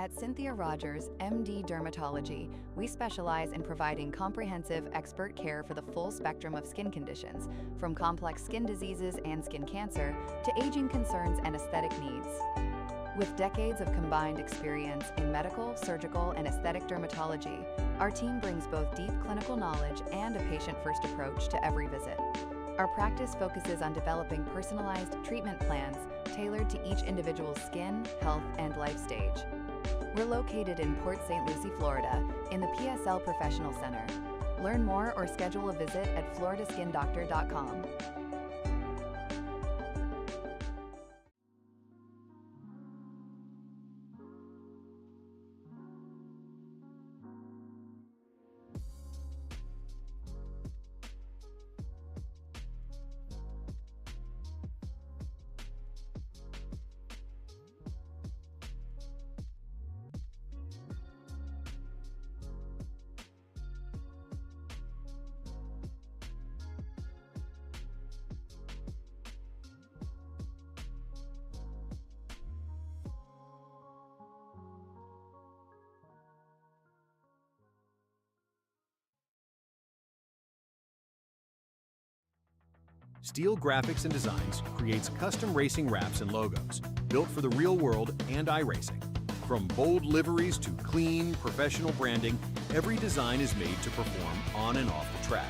At Cynthia Rogers, MD Dermatology, we specialize in providing comprehensive, expert care for the full spectrum of skin conditions, from complex skin diseases and skin cancer to aging concerns and aesthetic needs. With decades of combined experience in medical, surgical, and aesthetic dermatology, our team brings both deep clinical knowledge and a patient-first approach to every visit. Our practice focuses on developing personalized treatment plans tailored to each individual's skin, health, and life stage. We're located in Port St. Lucie, Florida, in the PSL Professional Center. Learn more or schedule a visit at floridaskindoctor.com. Steel Graphics and Designs creates custom racing wraps and logos built for the real world and iRacing. From bold liveries to clean, professional branding, every design is made to perform on and off the track.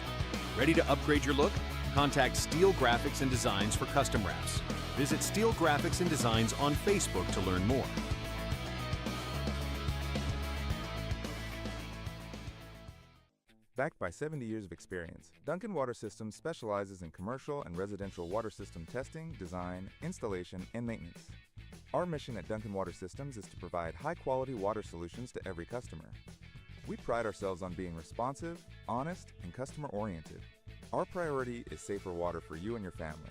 Ready to upgrade your look? Contact Steel Graphics and Designs for custom wraps. Visit Steel Graphics and Designs on Facebook to learn more. Backed by 70 years of experience, Duncan Water Systems specializes in commercial and residential water system testing, design, installation, and maintenance. Our mission at Duncan Water Systems is to provide high-quality water solutions to every customer. We pride ourselves on being responsive, honest, and customer-oriented. Our priority is safer water for you and your family.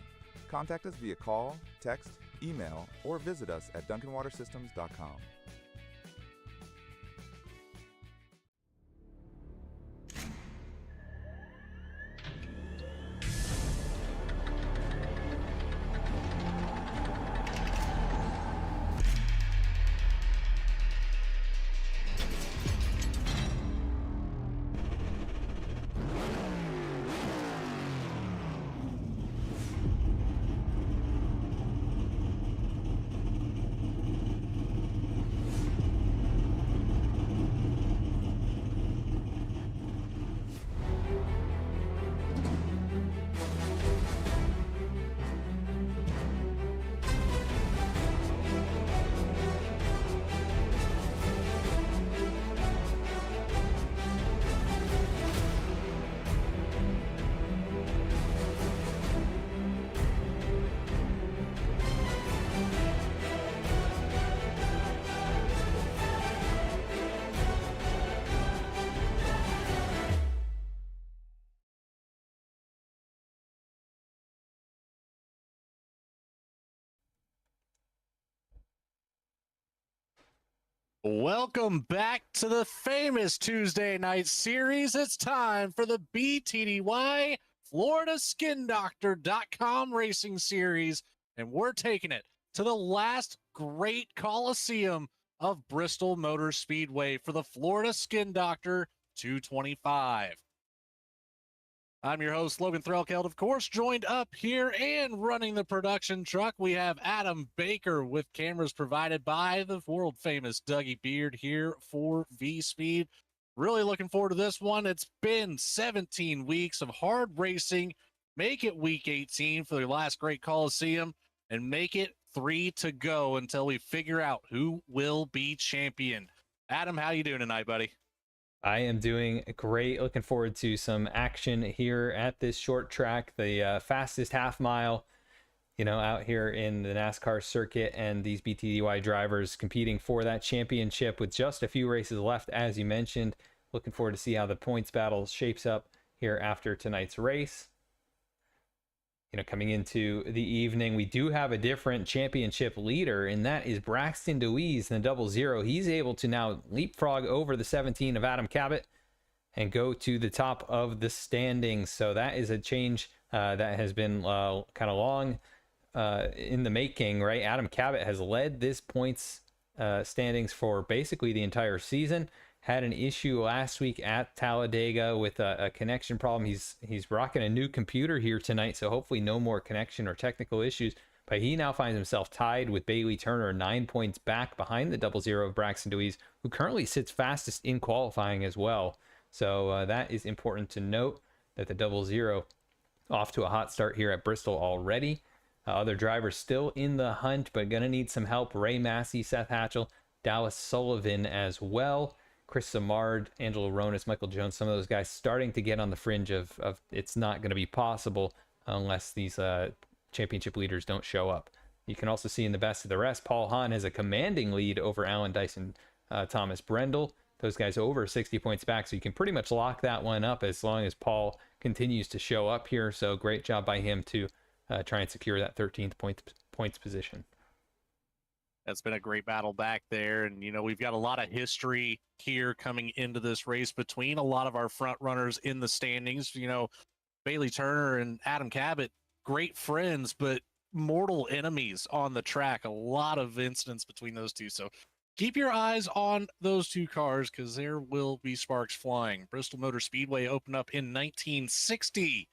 Contact us via call, text, email, or visit us at duncanwatersystems.com. Welcome back to the famous Tuesday night series. It's time for the BTDY FloridaSkinDoctor.com racing series, and we're taking it to the last great Coliseum of Bristol Motor Speedway for the Florida Skin Doctor 225. I'm your host, Logan Threlkeld, of course, joined up here and running the production truck. We have Adam Baker with cameras provided by the world-famous Dougie Beard here for VSPEED. Really looking forward to this one. It's been 17 weeks of hard racing. Make it week 18 for the last great Coliseum, and make it 3 to go until we figure out who will be champion. Adam, how you doing tonight, buddy? I am doing great. Looking forward to some action here at this short track, the fastest half mile, out here in the NASCAR circuit, and these BTDY drivers competing for that championship with just a few races left, as you mentioned. Looking forward to see how the points battle shapes up here after tonight's race. Coming into the evening, we do have a different championship leader, and that is Braxton Deweese in the 00. He's able to now leapfrog over the 17 of Adam Cabot and go to the top of the standings. So that is a change that has been kind of long in the making, right? Adam Cabot has led this points standings for basically the entire season. Had an issue last week at Talladega with a connection problem. He's rocking a new computer here tonight, so hopefully no more connection or technical issues. But he now finds himself tied with Bailey Turner, 9 points back behind the 00 of Braxton Deweese, who currently sits fastest in qualifying as well. So that is important to note, that the 00 off to a hot start here at Bristol already. Other drivers still in the hunt, but going to need some help. Ray Massey, Seth Hatchell, Dallas Sullivan as well. Chris Samard, Angelo Ronas, Michael Jones, some of those guys starting to get on the fringe of it's not going to be possible unless these championship leaders don't show up. You can also see in the best of the rest, Paul Hahn has a commanding lead over Alan Dyson, Thomas Brendel. Those guys over 60 points back, so you can pretty much lock that one up as long as Paul continues to show up here. So great job by him to try and secure that 13th points position. That's been a great battle back there. And, you know, we've got a lot of history here coming into this race between a lot of our front runners in the standings. You know, Bailey Turner and Adam Cabot, great friends, but mortal enemies on the track. A lot of incidents between those two. So keep your eyes on those two cars because there will be sparks flying. Bristol Motor Speedway opened up in 1960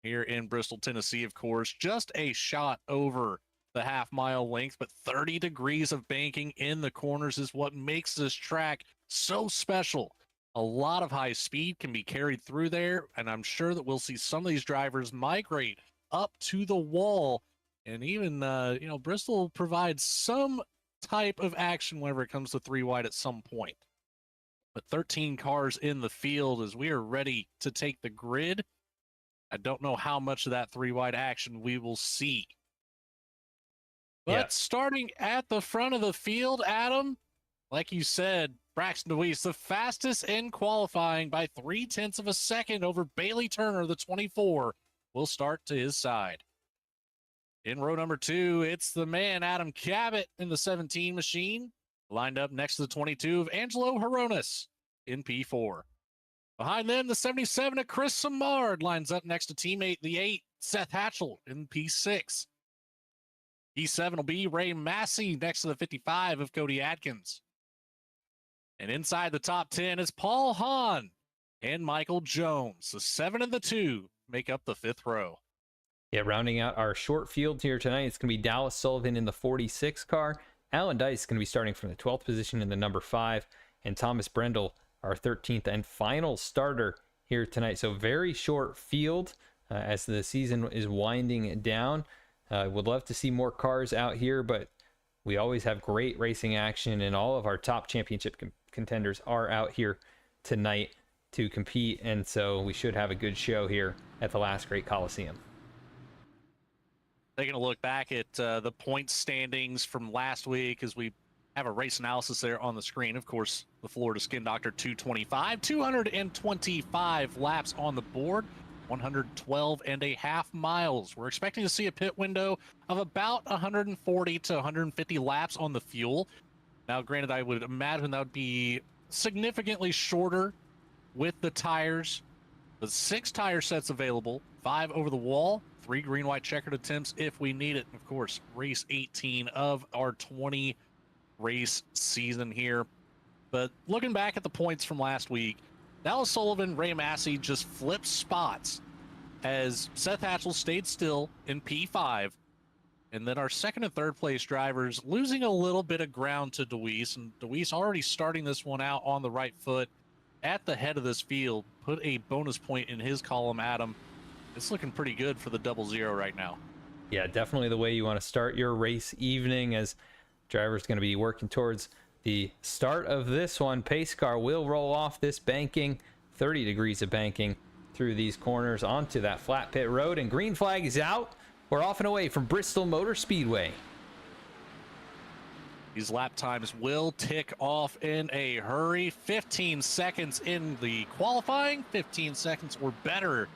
here in Bristol, Tennessee, of course. Just a shot over the half-mile length, but 30 degrees of banking in the corners is what makes this track so special. A lot of high speed can be carried through there, and I'm sure that we'll see some of these drivers migrate up to the wall. And even, you know, Bristol provides some type of action whenever it comes to 3 wide at some point. But 13 cars in the field as we are ready to take the grid. I don't know how much of that 3 wide action we will see. But starting at the front of the field, Adam, like you said, Braxton Deweese, the fastest in qualifying by 0.3 of a second over Bailey Turner, the 24, will start to his side. In row number 2, it's the man, Adam Cabot, in the 17 machine, lined up next to the 22 of Angelo Horonis in P4. Behind them, the 77 of Chris Samard lines up next to teammate, the 8, Seth Hatchell, in P6. P7 will be Ray Massey next to the 55 of Cody Atkins. And inside the top 10 is Paul Hahn and Michael Jones. The 7 and the 2 make up the 5th row. Yeah, rounding out our short field here tonight, it's going to be Dallas Sullivan in the 46 car. Alan Dice is going to be starting from the 12th position in the number 5. And Thomas Brendel, our 13th and final starter here tonight. So very short field as the season is winding down. Would love to see more cars out here, but we always have great racing action, and all of our top championship contenders are out here tonight to compete, and so we should have a good show here at the last great Coliseum. Taking a look back at the point standings from last week as we have a race analysis there on the screen. Of course, the Florida Skin Doctor 225, 225 laps on the board. 112.5 miles. We're expecting to see a pit window of about 140 to 150 laps on the fuel. Now, granted, I would imagine that would be significantly shorter with the tires. The 6 tire sets available, 5 over the wall, 3 green, white checkered attempts if we need it. Of course, race 18 of our 20 race season here. But looking back at the points from last week, Dallas Sullivan, Ray Massey just flipped spots as Seth Hatchell stayed still in P5. And then our second and third place drivers losing a little bit of ground to Deweese. And Deweese already starting this one out on the right foot at the head of this field. Put a bonus point in his column, Adam. It's looking pretty good for the 00 right now. Yeah, definitely the way you want to start your race evening, as drivers going to be working towards the start of this one. Pace car will roll off this banking, 30 degrees of banking through these corners onto that flat pit road, and green flag is out. We're off and away from Bristol Motor Speedway. These lap times will tick off in a hurry. 15 seconds in the qualifying, 15 seconds or better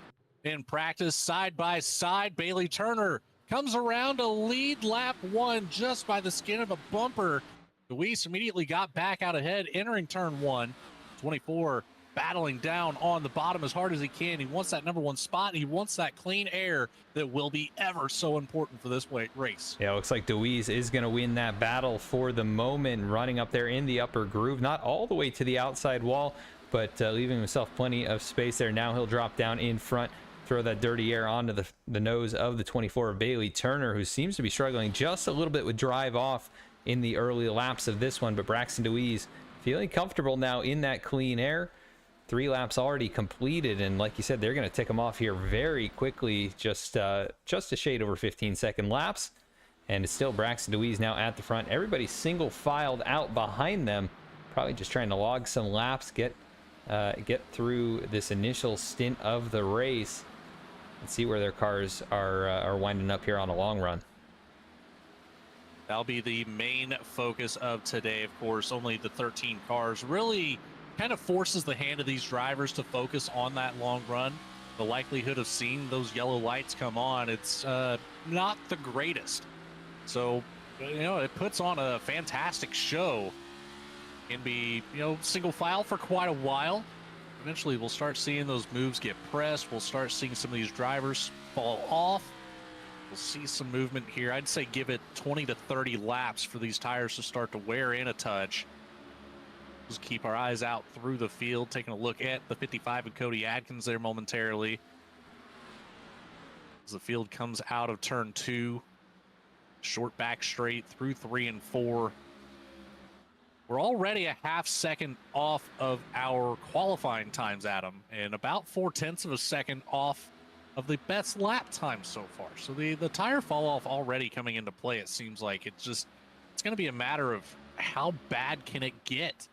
in practice. Side by side, Bailey Turner comes around to lead lap 1 just by the skin of a bumper. Deweese immediately got back out ahead, entering turn 1. 24 battling down on the bottom as hard as he can. He wants that number one spot. And he wants that clean air that will be ever so important for this race. Yeah, it looks like DeWeese is going to win that battle for the moment, running up there in the upper groove, not all the way to the outside wall, but leaving himself plenty of space there. Now he'll drop down in front, throw that dirty air onto the nose of the 24 of Bailey Turner, who seems to be struggling just a little bit with drive off in the early laps of this one. But Braxton DeWeese feeling comfortable now in that clean air. 3 laps already completed, and like you said, they're going to tick them off here very quickly, just a shade over 15-second laps. And it's still Braxton DeWeese now at the front. Everybody's single filed out behind them, probably just trying to log some laps, get through this initial stint of the race and see where their cars are winding up here on a long run. That'll be the main focus of today, of course. Only the 13 cars really kind of forces the hand of these drivers to focus on that long run. The likelihood of seeing those yellow lights come on, it's not the greatest. So, it puts on a fantastic show. Can be, single file for quite a while. Eventually, we'll start seeing those moves get pressed. We'll start seeing some of these drivers fall off. We'll see some movement here. I'd say give it 20 to 30 laps for these tires to start to wear in a touch. Just keep our eyes out through the field, taking a look at the 55 of Cody Adkins there momentarily. As the field comes out of turn 2, short back straight through 3 and 4. We're already a half second off of our qualifying times, Adam, and about 0.4 of a second off of the best lap time so far. So the tire fall off already coming into play. It seems like it's going to be a matter of how bad can it get.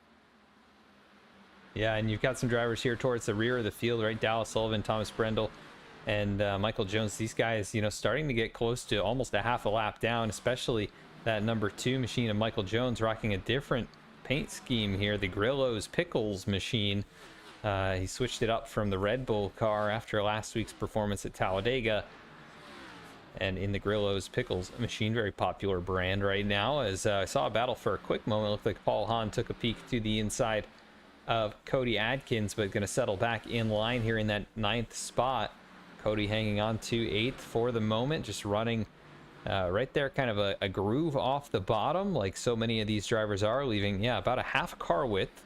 Yeah, and you've got some drivers here towards the rear of the field, right? Dallas Sullivan, Thomas Brendel, and Michael Jones. These guys, starting to get close to almost a half a lap down, especially that number 2 machine of Michael Jones rocking a different paint scheme here, the Grillo's Pickles machine. He switched it up from the Red Bull car after last week's performance at Talladega. And in the Grillo's Pickles machine, very popular brand right now. As I saw a battle for a quick moment, it looked like Paul Hahn took a peek to the inside of Cody Adkins, but going to settle back in line here in that 9th spot. Cody hanging on to 8th for the moment, just running right there, kind of a groove off the bottom, like so many of these drivers are, leaving, about a half car width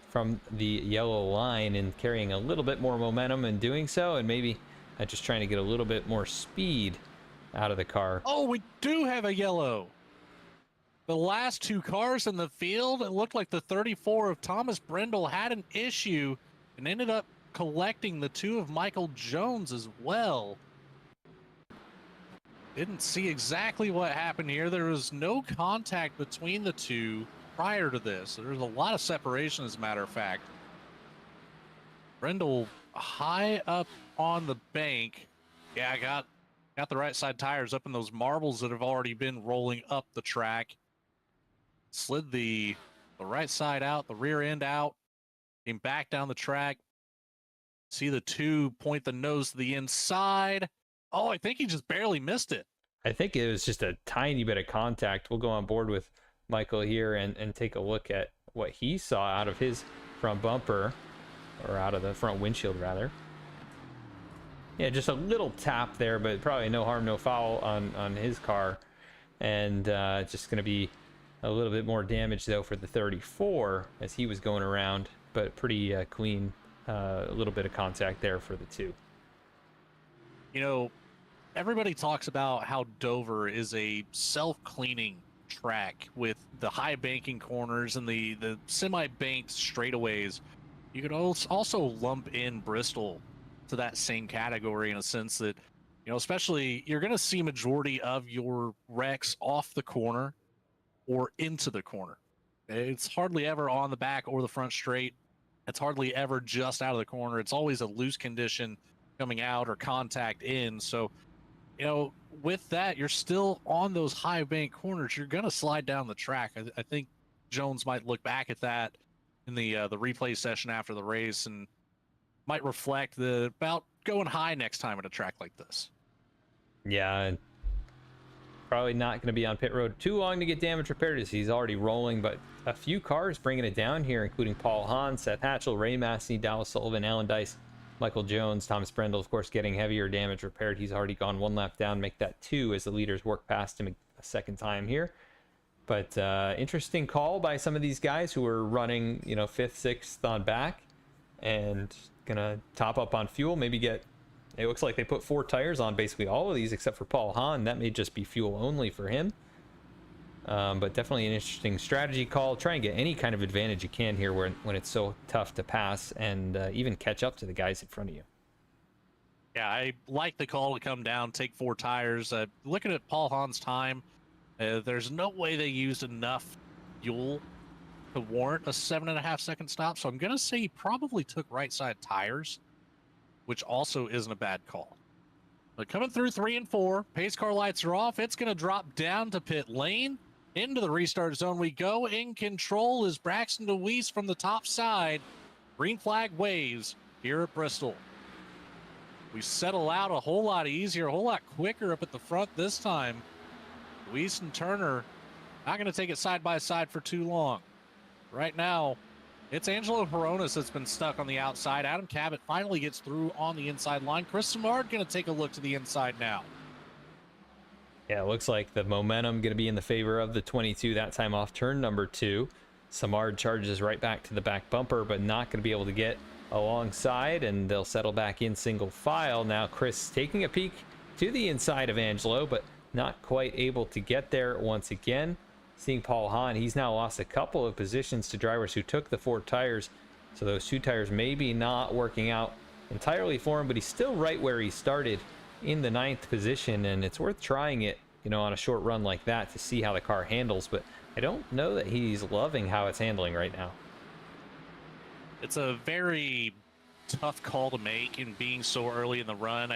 from the yellow line and carrying a little bit more momentum in doing so, and maybe just trying to get a little bit more speed out of the car. Oh, we do have a yellow. The last 2 cars in the field, it looked like the 34 of Thomas Brendel had an issue and ended up collecting the 2 of Michael Jones as well. Didn't see exactly what happened here. There was no contact between the 2 prior to this. There's a lot of separation, as a matter of fact. Brendel high up on the bank. Yeah, I got the right side tires up in those marbles that have already been rolling up the track. Slid the right side out, the rear end out, came back down the track. See the 2 point the nose to the inside. Oh, I think he just barely missed it. I think it was just a tiny bit of contact. We'll go on board with Michael here and take a look at what he saw out of his front bumper, or out of the front windshield rather. Yeah, just a little tap there, but probably no harm, no foul on his car. And just going to be a little bit more damage though for the 34 as he was going around, but pretty clean. A little bit of contact there for the 2. Everybody talks about how Dover is a self-cleaning track with the high banking corners and the semi-banked straightaways. You could also lump in Bristol to that same category in a sense that, especially you're going to see majority of your wrecks off the corner or into the corner. It's hardly ever on the back or the front straight. It's hardly ever just out of the corner. It's always a loose condition coming out or contact in. So, with that, you're still on those high bank corners. You're going to slide down the track. I think Jones might look back at that in the replay session after the race and might reflect about going high next time at a track like this. Yeah, probably not going to be on pit road too long to get damage repaired as he's already rolling, but a few cars bringing it down here, including Paul Hahn, Seth Hatchell, Ray Massey, Dallas Sullivan, Alan Dice, Michael Jones, Thomas Brendel, of course, getting heavier damage repaired. He's already gone one lap down, make that 2 as the leaders work past him a second time here. But interesting call by some of these guys who are running, you know, 5th, 6th on back and gonna top up on fuel, maybe get, it looks like they put 4 tires on basically all of these except for Paul Hahn. That may just be fuel only for him. But definitely an interesting strategy call. Try and get any kind of advantage you can here when it's so tough to pass and even catch up to the guys in front of you. Yeah, I like the call to come down, take 4 tires. Looking at Paul Hahn's time, there's no way they used enough fuel to warrant a 7.5-second stop. So I'm going to say he probably took right side tires, which also isn't a bad call. But coming through 3 and 4, pace car lights are off. It's going to drop down to pit lane. Into the restart zone we go. In control is Braxton DeWeese from the top side. Green flag waves here at Bristol. We settle out a whole lot easier, a whole lot quicker up at the front this time. DeWeese and Turner not going to take it side by side for too long. Right now, it's Angelo Peronis that's been stuck on the outside. Adam Cabot finally gets through on the inside line. Chris Samard going to take a look to the inside now. Yeah, it looks like the momentum going to be in the favor of the 22 that time off turn number 2. Samard charges right back to the back bumper, but not going to be able to get alongside, and they'll settle back in single file. Now Chris taking a peek to the inside of Angelo, but not quite able to get there once again. Seeing Paul Hahn, he's now lost a couple of positions to drivers who took the 4 tires, so those 2 tires maybe not working out entirely for him, but he's still right where he started in the 9th position, and it's worth trying it, you know, on a short run like that to see how the car handles. But I don't know that he's loving how it's handling right now. It's a very tough call to make in being so early in the run.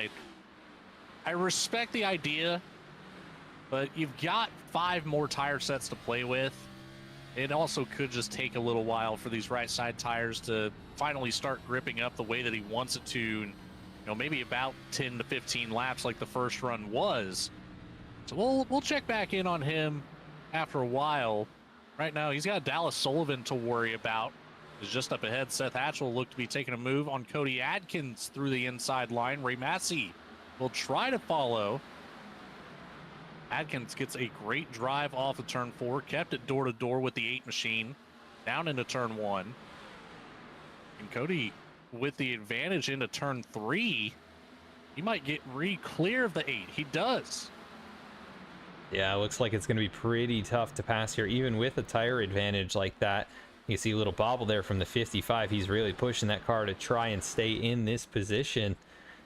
I respect the idea, but you've got 5 more tire sets to play with. It also could just take a little while for these right side tires to finally start gripping up the way that he wants it to. And, you know, maybe about 10 to 15 laps like the first run was. So we'll check back in on him after a while. Right now, he's got Dallas Sullivan to worry about. Is just up ahead. Seth Hatchell looked to be taking a move on Cody Adkins through the inside line. Ray Massey will try to follow. Adkins gets a great drive off of turn 4, kept it door to door with the 8 machine, down into turn 1. And Cody with the advantage into turn 3. He might get clear of the 8. He does. Yeah, it looks like it's going to be pretty tough to pass here, even with a tire advantage like that. You see a little bobble there from the 55. He's really pushing that car to try and stay in this position.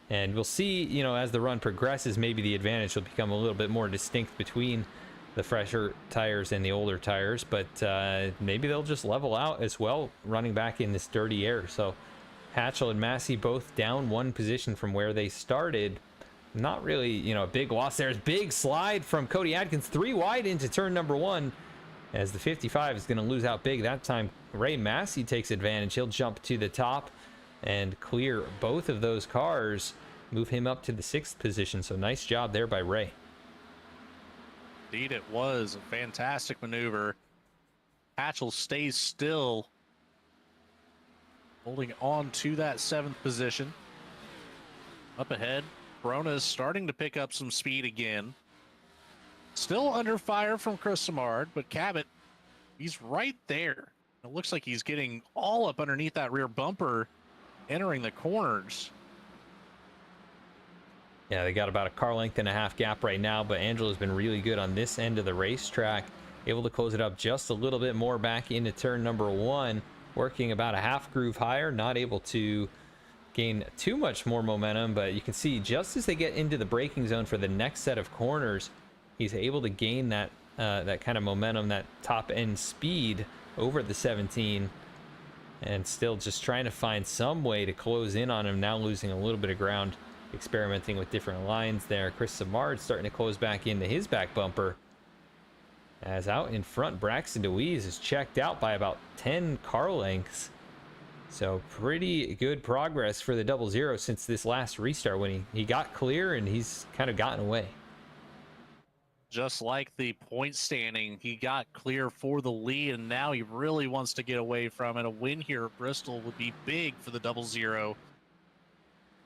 And we'll see, you know, as the run progresses, maybe the advantage will become a little bit more distinct between the fresher tires and the older tires. But maybe they'll just level out as well, running back in this dirty air. So Hatchell and Massey both down 1 position from where they started. Not really, you know, a big loss. There's big slide from Cody Adkins, 3 wide into turn number 1, as the 55 is going to lose out big. That time Ray Massey takes advantage. He'll jump to the top and clear both of those cars, move him up to the 6th position. So nice job there by Ray. Indeed, it was a fantastic maneuver. Hatchell stays still, holding on to that 7th position. Up ahead, Corona is starting to pick up some speed again. Still under fire from Chris Samard, but Cabot, he's right there. It looks like he's getting all up underneath that rear bumper, entering the corners. Yeah, they got about a car length and a half gap right now, but Angelo's been really good on this end of the racetrack, able to close it up just a little bit more back into turn number 1, working about a half groove higher, not able to gain too much more momentum, but you can see just as they get into the braking zone for the next set of corners, he's able to gain that that kind of momentum, that top end speed over the 17, and still just trying to find some way to close in on him, now losing a little bit of ground, experimenting with different lines there. Chris Samard starting to close back into his back bumper, as out in front Braxton DeWeese is checked out by about 10 car lengths. So pretty good progress for the 00 since this last restart when he got clear, and he's kind of gotten away. just like the point standing, he got clear for the lead, and now he really wants to get away from it. A win here at Bristol would be big for the 00.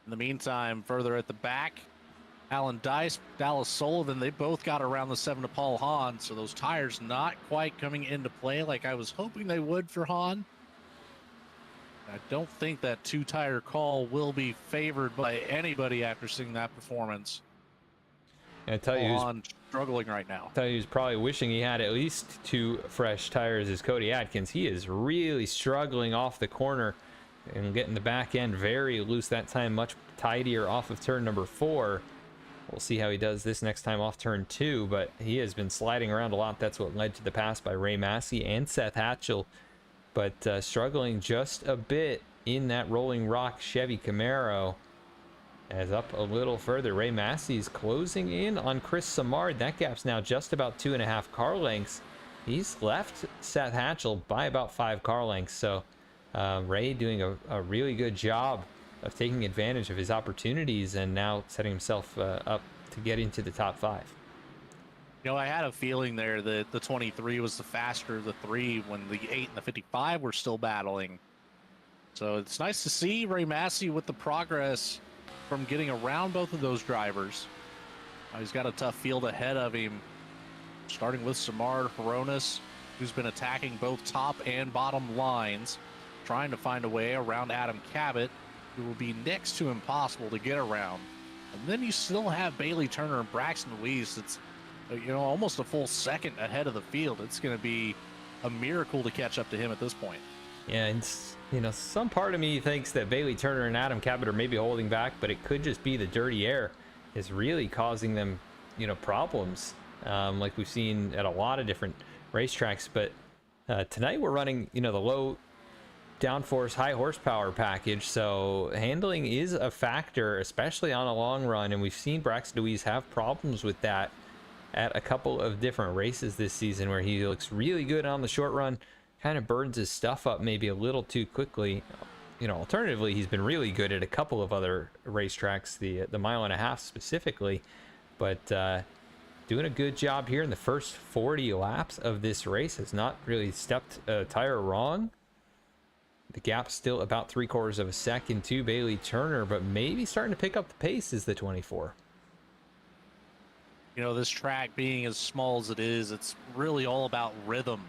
In the meantime, further at the back, Alan Dice, Dallas Sullivan, they both got around the 7 to Paul Hahn, so those tires not quite coming into play like I was hoping they would for Hahn. I don't think that 2-tire call will be favored by anybody after seeing that performance. I tell you, Hahn struggling right now. I tell you, he's probably wishing he had at least 2 fresh tires as Cody Atkins. He is really struggling off the corner and getting the back end very loose that time, much tidier off of turn number 4. We'll see how he does this next time off turn 2, but he has been sliding around a lot. That's what led to the pass by Ray Massey and Seth Hatchell, but struggling just a bit in that Rolling Rock Chevy Camaro. As up a little further, Ray Massey's closing in on Chris Samard. That gap's now just about 2.5 car lengths. He's left Seth Hatchell by about 5 car lengths, so Ray doing a really good job of taking advantage of his opportunities and now setting himself up to get into the top 5. You know, I had a feeling there that the 23 was the faster of the 3 when the 8 and the 55 were still battling. So it's nice to see Ray Massey with the progress from getting around both of those drivers. He's got a tough field ahead of him, starting with Samard Horonis, who's been attacking both top and bottom lines, trying to find a way around Adam Cabot, who will be next to impossible to get around. And then you still have Bailey Turner and Braxton Louise. It's, you know, almost a full second ahead of the field. It's going to be a miracle to catch up to him at this point. Yeah, and you know, some part of me thinks that Bailey Turner and Adam Cabot are maybe holding back, but it could just be the dirty air is really causing them, you know, problems, like we've seen at a lot of different racetracks. But tonight we're running, you know, the low downforce, high horsepower package, so handling is a factor, especially on a long run, and we've seen Braxton Louise have problems with that at a couple of different races this season, where he looks really good on the short run, kind of burns his stuff up maybe a little too quickly. You know, alternatively, he's been really good at a couple of other racetracks, the 1.5 miles specifically, but doing a good job here in the first 40 laps of this race. Has not really stepped a tire wrong. The gap's still about 3/4 of a second to Bailey Turner, but maybe starting to pick up the pace is the 24. You know, this track being as small as it is, it's really all about rhythm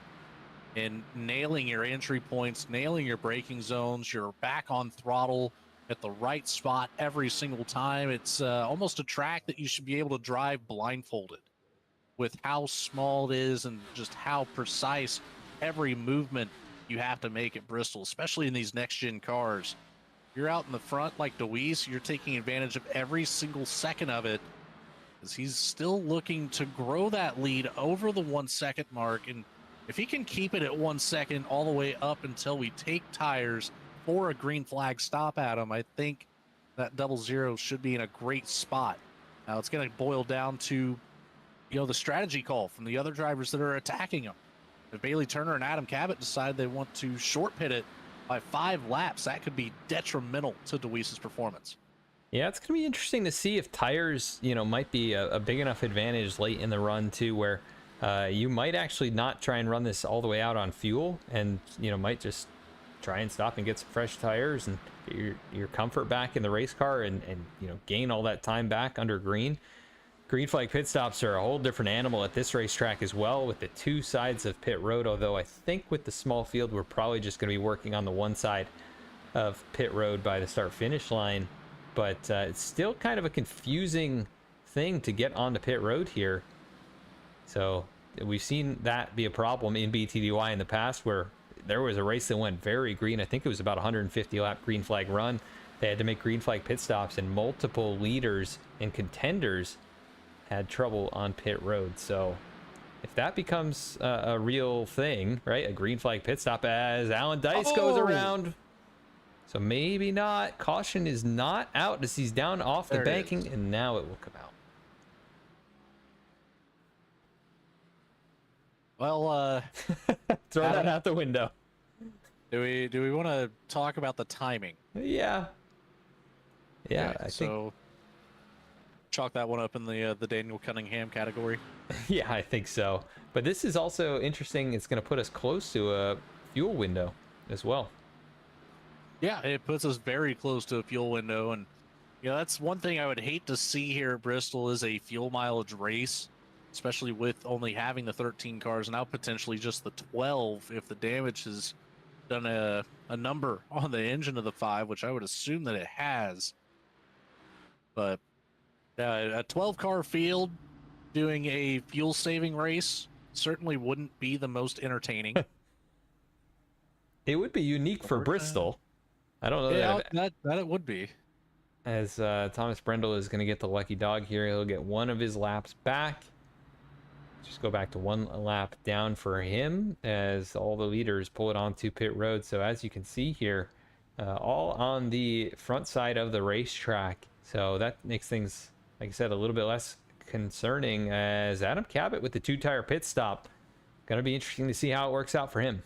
and nailing your entry points, nailing your braking zones. You're back on throttle at the right spot every single time. It's almost a track that you should be able to drive blindfolded with how small it is and just how precise every movement you have to make at Bristol, especially in these next-gen cars. You're out in the front like DeWeese, you're taking advantage of every single second of it, as he's still looking to grow that lead over the 1 second mark. And if he can keep it at 1 second all the way up until we take tires for a green flag stop at him, I think that 00 should be in a great spot. Now it's going to boil down to, you know, the strategy call from the other drivers that are attacking him. If Bailey Turner and Adam Cabot decide they want to short pit it by 5 laps, that could be detrimental to DeWeese's performance. Yeah, it's going to be interesting to see if tires, you know, might be a big enough advantage late in the run too, where you might actually not try and run this all the way out on fuel, and, you know, might just try and stop and get some fresh tires and get your comfort back in the race car, and you know, gain all that time back under green. Green flag pit stops are a whole different animal at this racetrack as well, with the 2 sides of pit road, although I think with the small field we're probably just going to be working on the 1 side of pit road by the start finish line. But it's still kind of a confusing thing to get onto pit road here. So we've seen that be a problem in BTDY in the past, where there was a race that went very green. I think it was about 150 lap green flag run. They had to make green flag pit stops, and multiple leaders and contenders had trouble on pit road. So if that becomes a real thing, right, a green flag pit stop as Alan Dice goes around. So maybe not. Caution is not out as he's down off the banking, and now it will come out. Well, throw that out the window. Do we want to talk about the timing? Yeah. Yeah, okay, I so think. Chalk that one up in the Daniel Cunningham category. Yeah, I think so. But this is also interesting. It's going to put us close to a fuel window as well. Yeah, it puts us very close to a fuel window, and that's one thing I would hate to see here at Bristol is a fuel mileage race, especially with only having the 13 cars, now potentially just the 12 if the damage has done a number on the engine of the 5, which I would assume that it has. But a 12-car field doing a fuel-saving race certainly wouldn't be the most entertaining. It would be unique for Bristol. I don't know that it would be. As Thomas Brendel is going to get the lucky dog here. He'll get one of his laps back. Just go back to one lap down for him as all the leaders pull it onto pit road. So as you can see here, all on the front side of the racetrack. So that makes things, like I said, a little bit less concerning as Adam Cabot with the 2-tire pit stop. Going to be interesting to see how it works out for him.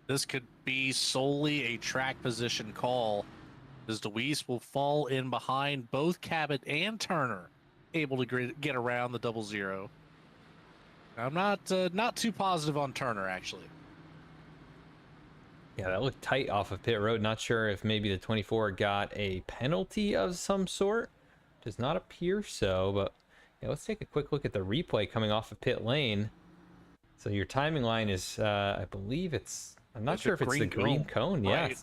This could be solely a track position call, as Deweese will fall in behind both Cabot and Turner, able to get around the 00. I'm not too positive on Turner, actually. Yeah, that looked tight off of pit road. Not sure if maybe the 24 got a penalty of some sort. Does not appear so, but yeah, let's take a quick look at the replay coming off of pit lane. So your timing line is, I believe I'm not sure if it's the green cone. Yeah. Right.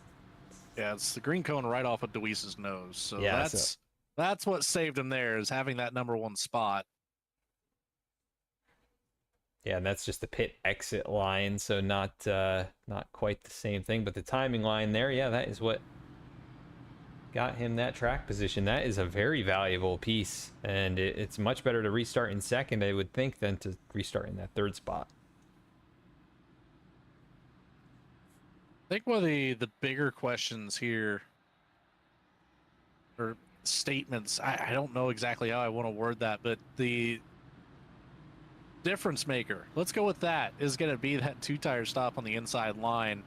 Yeah, it's the green cone right off of Deweese's nose. So yeah, that's what saved him there, is having that #1 spot. Yeah, and that's just the pit exit line, so not quite the same thing, but the timing line there, yeah, that is what got him that track position. That is a very valuable piece, and it's much better to restart in second, I would think, than to restart in that third spot. I think one of the bigger questions here, or statements, I don't know exactly how I want to word that, but the difference maker, let's go with that, is going to be that 2-tire stop on the inside line,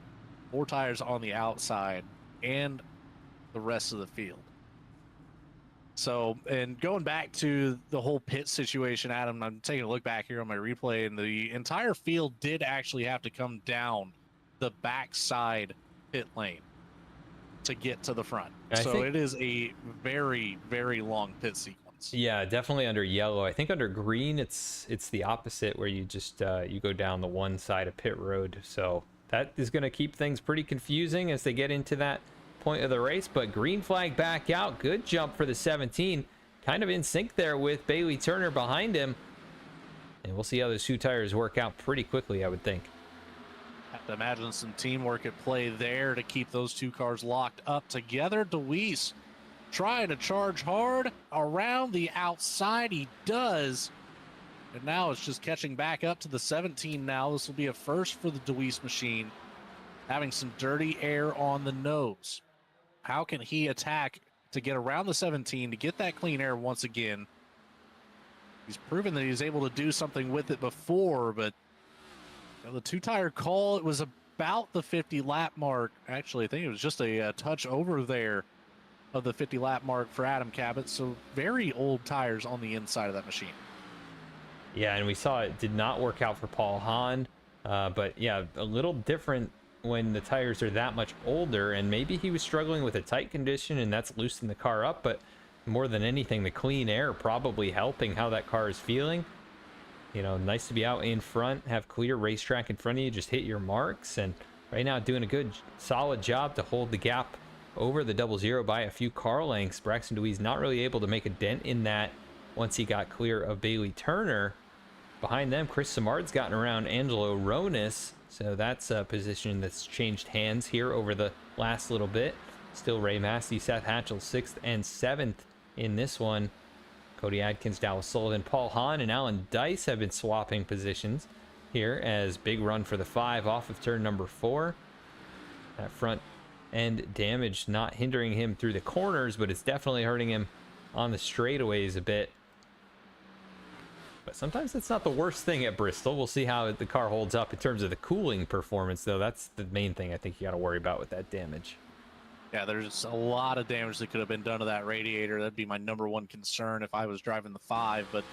4 tires on the outside, and the rest of the field. So, and going back to the whole pit situation, Adam, I'm taking a look back here on my replay, and the entire field did actually have to come down the backside pit lane to get to the front. So it is a very, very long pit sequence. Yeah, definitely under yellow. I think under green, it's the opposite, where you just you go down the one side of pit road. So that is going to keep things pretty confusing as they get into that point of the race. But green flag back out. Good jump for the 17. Kind of in sync there with Bailey Turner behind him. And we'll see how those 2 tires work out pretty quickly, I would think. Have to imagine some teamwork at play there to keep those 2 cars locked up together. Deweese trying to charge hard around the outside. He does. And now it's just catching back up to the 17 now. This will be a first for the Deweese machine, having some dirty air on the nose. How can he attack to get around the 17 to get that clean air once again? He's proven that he's able to do something with it before, but the 2-tire call, it was about the 50 lap mark. Actually, I think it was just a touch over there of the 50 lap mark for Adam Cabot. So very old tires on the inside of that machine. Yeah, and we saw it did not work out for Paul Hahn. But yeah, a little different when the tires are that much older, and maybe he was struggling with a tight condition and that's loosened the car up. But more than anything, the clean air probably helping how that car is feeling. Nice to be out in front, have clear racetrack in front of you, just hit your marks. And right now doing a good, solid job to hold the gap over the 00 by a few car lengths. Braxton Deweese not really able to make a dent in that once he got clear of Bailey Turner. Behind them, Chris Simard's gotten around Angelo Ronis. So that's a position that's changed hands here over the last little bit. Still Ray Massey, Seth Hatchell, 6th and 7th in this one. Cody Adkins, Dallas Sullivan, Paul Hahn, and Alan Dice have been swapping positions here as big run for the 5 off of turn number 4. That front end damage not hindering him through the corners, but it's definitely hurting him on the straightaways a bit. But sometimes that's not the worst thing at Bristol. We'll see how the car holds up in terms of the cooling performance, though. That's the main thing I think you got to worry about with that damage. Yeah, there's a lot of damage that could have been done to that radiator. That'd be my #1 concern if I was driving the 5. But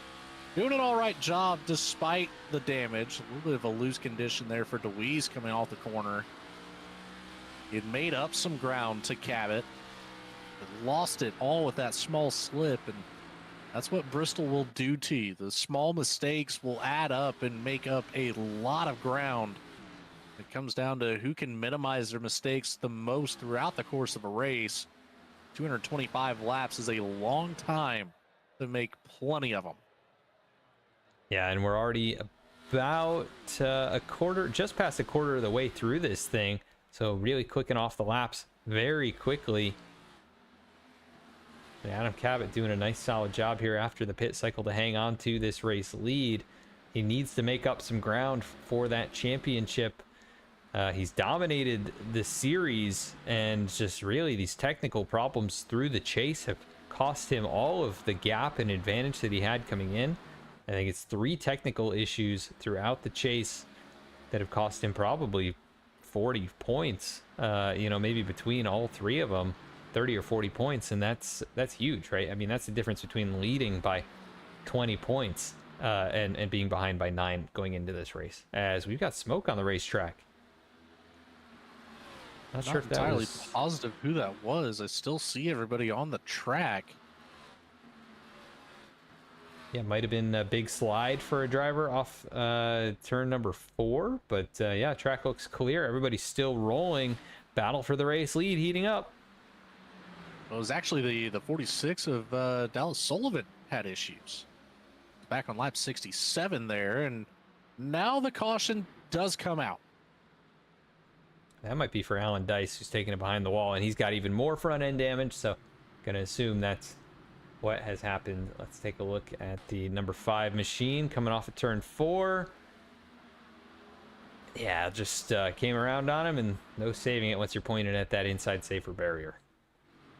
Doing an all right job despite the damage. A little bit of a loose condition there for DeWeese coming off the corner. It made up some ground to Cabot, but lost it all with that small slip, and that's what Bristol will do to you. The small mistakes will add up and make up a lot of ground. It comes down to who can minimize their mistakes the most throughout the course of a race. 225 laps is a long time to make plenty of them. Yeah, and we're already about just past a quarter of the way through this thing. So really clicking off the laps very quickly. And Adam Cabot doing a nice solid job here after the pit cycle to hang on to this race lead. He needs to make up some ground for that championship. He's dominated the series, and just really these technical problems through the chase have cost him all of the gap and advantage that he had coming in. I think it's 3 technical issues throughout the chase that have cost him probably 40 points, maybe between all 3 of them, 30 or 40 points. And that's huge, right? I mean, that's the difference between leading by 20 points and being behind by 9 going into this race, as we've got smoke on the racetrack. Not sure if that entirely was positive who that was. I still see everybody on the track. Yeah, might have been a big slide for a driver off turn number 4, but yeah, track looks clear. Everybody's still rolling. Battle for the race lead heating up. Well, it was actually the 46 of Dallas Sullivan had issues. Back on lap 67 there, and now the caution does come out. That might be for Alan Dice, who's taking it behind the wall, and he's got even more front end damage, so gonna assume that's what has happened. Let's take a look at the number 5 machine coming off of turn 4. Yeah, just came around on him, and no saving it once you're pointed at that inside safer barrier.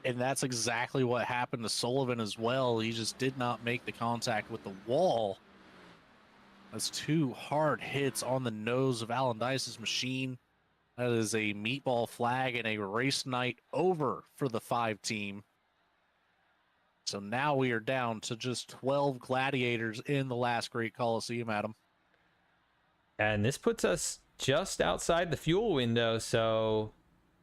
And that's exactly what happened to Sullivan as well. He just did not make the contact with the wall. That's 2 hard hits on the nose of Alan Dice's machine. That is a meatball flag and a race night over for the 5 team. So now we are down to just 12 gladiators in the last Great Coliseum, Adam. And this puts us just outside the fuel window, so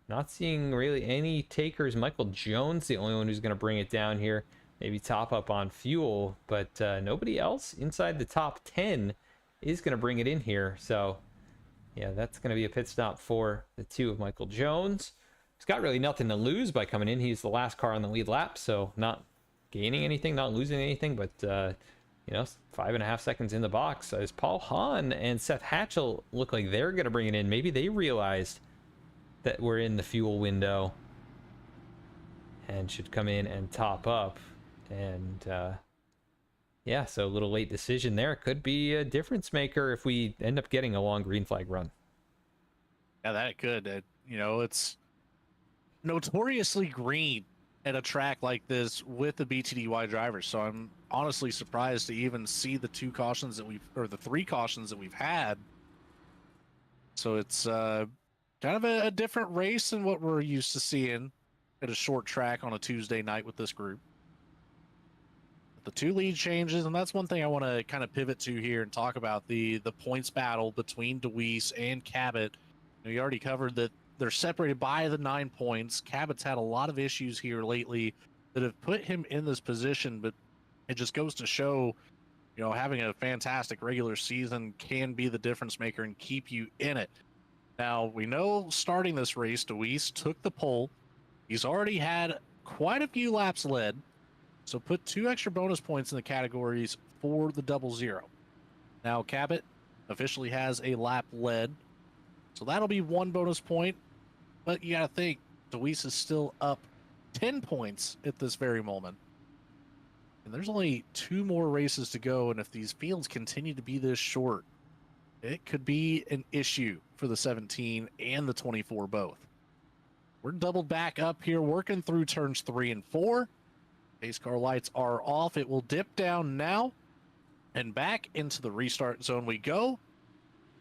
not seeing really any takers. Michael Jones, the only one who's going to bring it down here. Maybe top up on fuel, but nobody else inside the top 10 is going to bring it in here. So yeah, that's going to be a pit stop for the 2 of Michael Jones. He's got really nothing to lose by coming in. He's the last car on the lead lap, so not gaining anything, not losing anything, but 5.5 seconds in the box. As Paul Hahn and Seth Hatchell look like they're going to bring it in. Maybe they realized that we're in the fuel window and should come in and top up. And yeah, so a little late decision there. Could be a difference maker if we end up getting a long green flag run. Yeah, that could. It's notoriously green at a track like this with the BTDY drivers. So I'm honestly surprised to even see the 3 cautions that we've had. So it's kind of a different race than what we're used to seeing at a short track on a Tuesday night with this group. The 2 lead changes, and that's one thing I want to kind of pivot to here and talk about the points battle between DeWeese and Cabot. You already covered that they're separated by the 9 points. Cabot's had a lot of issues here lately that have put him in this position, but it just goes to show, having a fantastic regular season can be the difference maker and keep you in it. Now, we know starting this race, DeWeese took the pole. He's already had quite a few laps led, so put 2 extra bonus points in the categories for the 00. Now, Cabot officially has a lap led, so that'll be 1 bonus point. But you got to think, DeWeese is still up 10 points at this very moment. And there's only 2 more races to go, and if these fields continue to be this short, it could be an issue for the 17 and the 24 both. We're doubled back up here, working through turns 3 and 4. Pace car lights are off. It will dip down now, and back into the restart zone we go.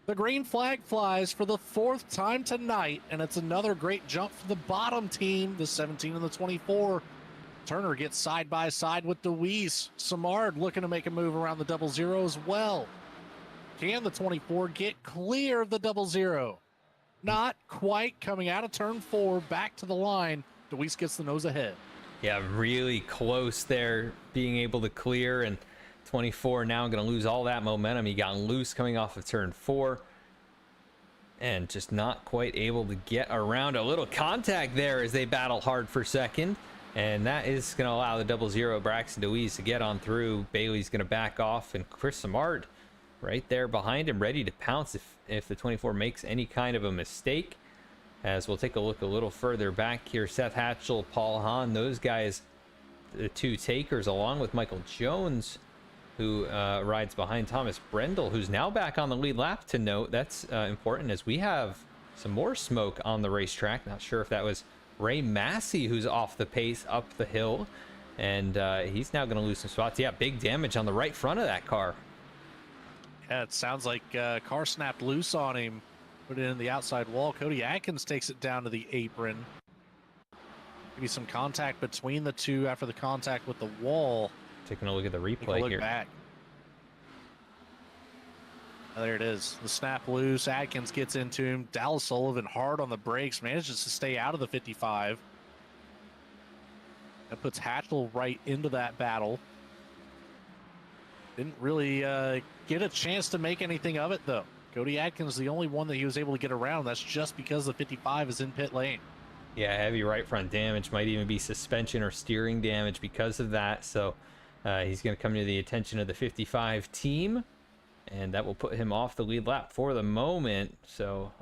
The green flag flies for the 4th time tonight, and it's another great jump for the bottom team, the 17 and the 24. Turner gets side by side with Deweese. Samard looking to make a move around the 00 as well. Can the 24 get clear of the 00? Not quite. Coming out of turn 4, back to the line. Deweese gets the nose ahead. Yeah, really close there, being able to clear, and 24 now going to lose all that momentum. He got loose coming off of turn 4 and just not quite able to get around. A little contact there as they battle hard for second, and that is going to allow the 00 Braxton Deweese to get on through. Bailey's going to back off, and Chris Samard right there behind him, ready to pounce if the 24 makes any kind of a mistake. As we'll take a look a little further back here, Seth Hatchell, Paul Hahn, those guys, the two takers, along with Michael Jones, who rides behind Thomas Brendel, who's now back on the lead lap. To note, that's important as we have some more smoke on the racetrack. Not sure if that was Ray Massey who's off the pace up the hill, and he's now going to lose some spots. Yeah, big damage on the right front of that car. Yeah, it sounds like car snapped loose on him. Put it in the outside wall. Cody Atkins takes it down to the apron. Maybe some contact between the two after the contact with the wall. Taking a look at the replay look here. Back. Oh, there it is. The snap loose. Atkins gets into him. Dallas Sullivan hard on the brakes. Manages to stay out of the 55. That puts Hatchell right into that battle. Didn't really get a chance to make anything of it, though. Cody Atkins, the only one that he was able to get around. That's just because the 55 is in pit lane. Yeah, heavy right front damage. Might even be suspension or steering damage because of that. So he's going to come to the attention of the 55 team, and that will put him off the lead lap for the moment. So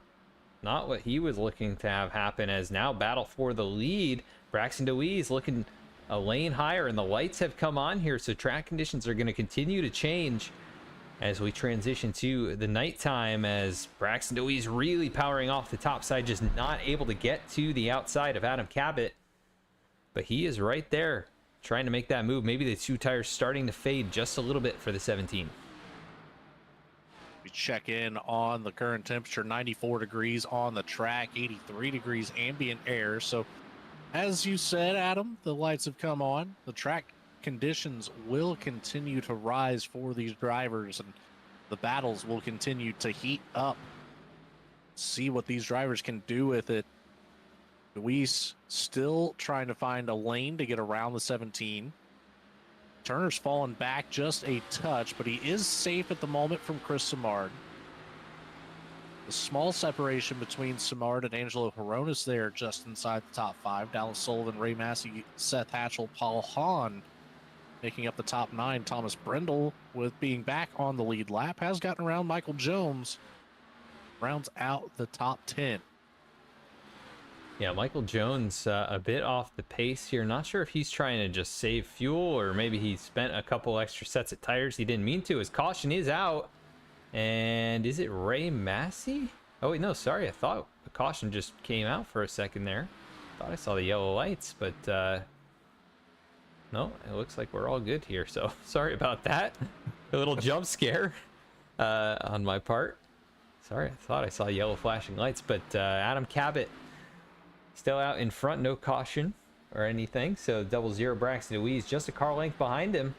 not what he was looking to have happen, as now battle for the lead. Braxton Deweese looking a lane higher, and the lights have come on here, so track conditions are going to continue to change as we transition to the nighttime, as Braxton Deweese really powering off the top side, just not able to get to the outside of Adam Cabot. But he is right there trying to make that move. Maybe the two tires starting to fade just a little bit for the 17. We check in on the current temperature, 94 degrees on the track, 83 degrees ambient air. So as you said, Adam, the lights have come on. The track conditions will continue to rise for these drivers, and the battles will continue to heat up. See what these drivers can do with it. Deweese still trying to find a lane to get around the 17. Turner's fallen back just a touch, but he is safe at the moment from Chris Samard. The small separation between Samard and Angelo Horonis there just inside the top 5. Dallas Sullivan, Ray Massey, Seth Hatchell, Paul Hahn making up the top 9. Thomas Brendel, with being back on the lead lap, has gotten around Michael Jones. Rounds out the top 10. Yeah, Michael Jones a bit off the pace here. Not sure if he's trying to just save fuel, or maybe he spent a couple extra sets of tires he didn't mean to. His caution is out. And is it Ray Massey? Oh, wait, no, sorry. I thought the caution just came out for a second there. Thought I saw the yellow lights, but no, it looks like we're all good here. So sorry about that. A little jump scare on my part. Sorry, I thought I saw yellow flashing lights, but Adam Cabot still out in front, no caution or anything. So 00 Braxton Deweese just a car length behind him.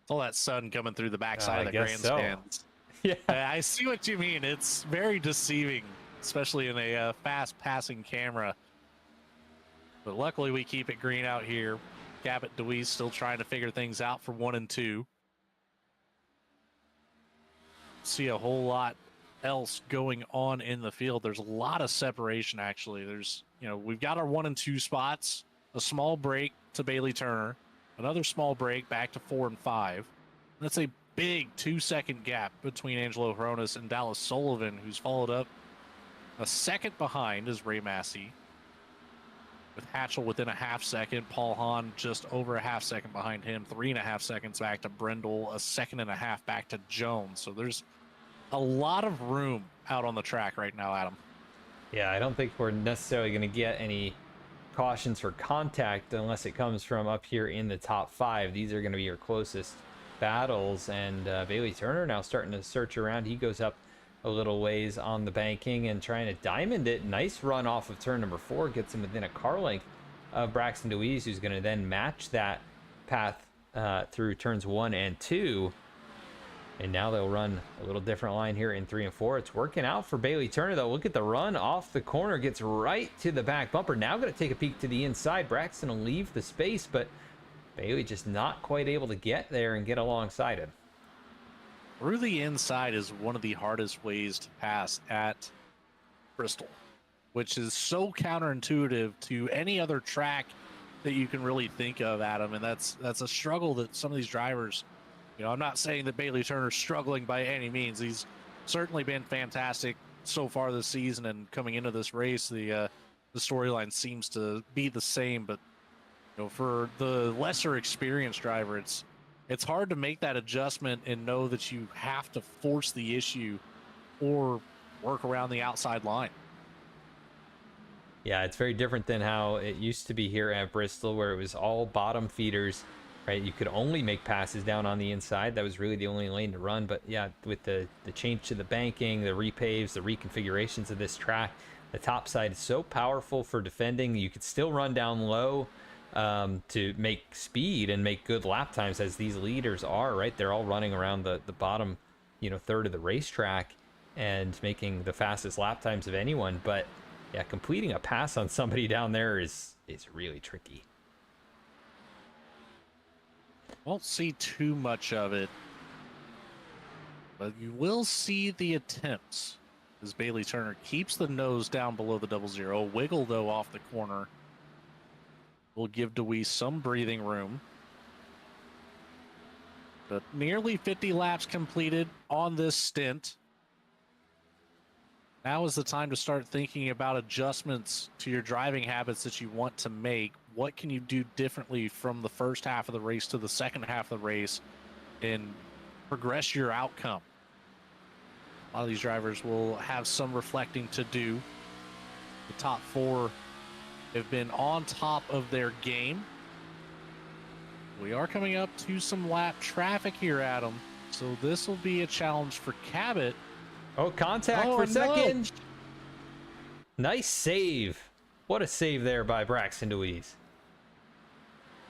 All that sun coming through the backside of the grandstands. So. Yeah, I see what you mean. It's very deceiving, especially in a fast-passing camera. But luckily, we keep it green out here. Cabot Deweese still trying to figure things out for 1 and 2. See a whole lot else going on in the field. There's a lot of separation, actually. We've got our 1 and 2 spots, a small break to Bailey Turner, another small break back to 4 and 5. That's a big 2-second gap between Angelo Horonis and Dallas Sullivan, who's followed up a second behind is Ray Massey, with Hatchell within a half second. Paul Hahn just over a half second behind him. 3.5 seconds back to Brendel. 1.5 seconds back to Jones. So there's a lot of room out on the track right now, Adam. Yeah, I don't think we're necessarily going to get any cautions for contact unless it comes from up here in the top 5. These are going to be your closest battles, and Bailey Turner now starting to search around. He goes up a little ways on the banking and trying to diamond it. Nice run off of turn number 4, gets him within a car length of Braxton DeWeese, who's going to then match that path through turns 1 and 2. And now they'll run a little different line here in 3 and 4. It's working out for Bailey Turner, though. Look at the run off the corner, gets right to the back bumper. Now going to take a peek to the inside. Braxton will leave the space, but Bailey just not quite able to get there and get alongside him. Through the inside is one of the hardest ways to pass at Bristol, which is so counterintuitive to any other track that you can really think of, Adam. And that's a struggle that some of these drivers, you know, I'm not saying that Bailey Turner's struggling by any means. He's certainly been fantastic so far this season, and coming into this race, the storyline seems to be the same. But you know, for the lesser experienced driver, it's hard to make that adjustment and know that you have to force the issue or work around the outside line. Yeah, it's very different than how it used to be here at Bristol, where it was all bottom feeders, right? You could only make passes down on the inside. That was really the only lane to run. But yeah, with the change to the banking, the repaves, the reconfigurations of this track, the top side is so powerful for defending. You could still run down low to make speed and make good lap times, as these leaders are, right? They're all running around the bottom, you know, third of the racetrack and making the fastest lap times of anyone. But yeah, completing a pass on somebody down there is really tricky. Won't see too much of it, but you will see the attempts as Bailey Turner keeps the nose down below the 00. Wiggle, though, off the corner will give DeWeese some breathing room. But nearly 50 laps completed on this stint. Now is the time to start thinking about adjustments to your driving habits that you want to make. What can you do differently from the first half of the race to the second half of the race and progress your outcome? A lot of these drivers will have some reflecting to do. The top 4 have been on top of their game. We are coming up to some lap traffic here, Adam. So this will be a challenge for Cabot. Oh, contact for second. Nice save. What a save there by Braxton DeWeese.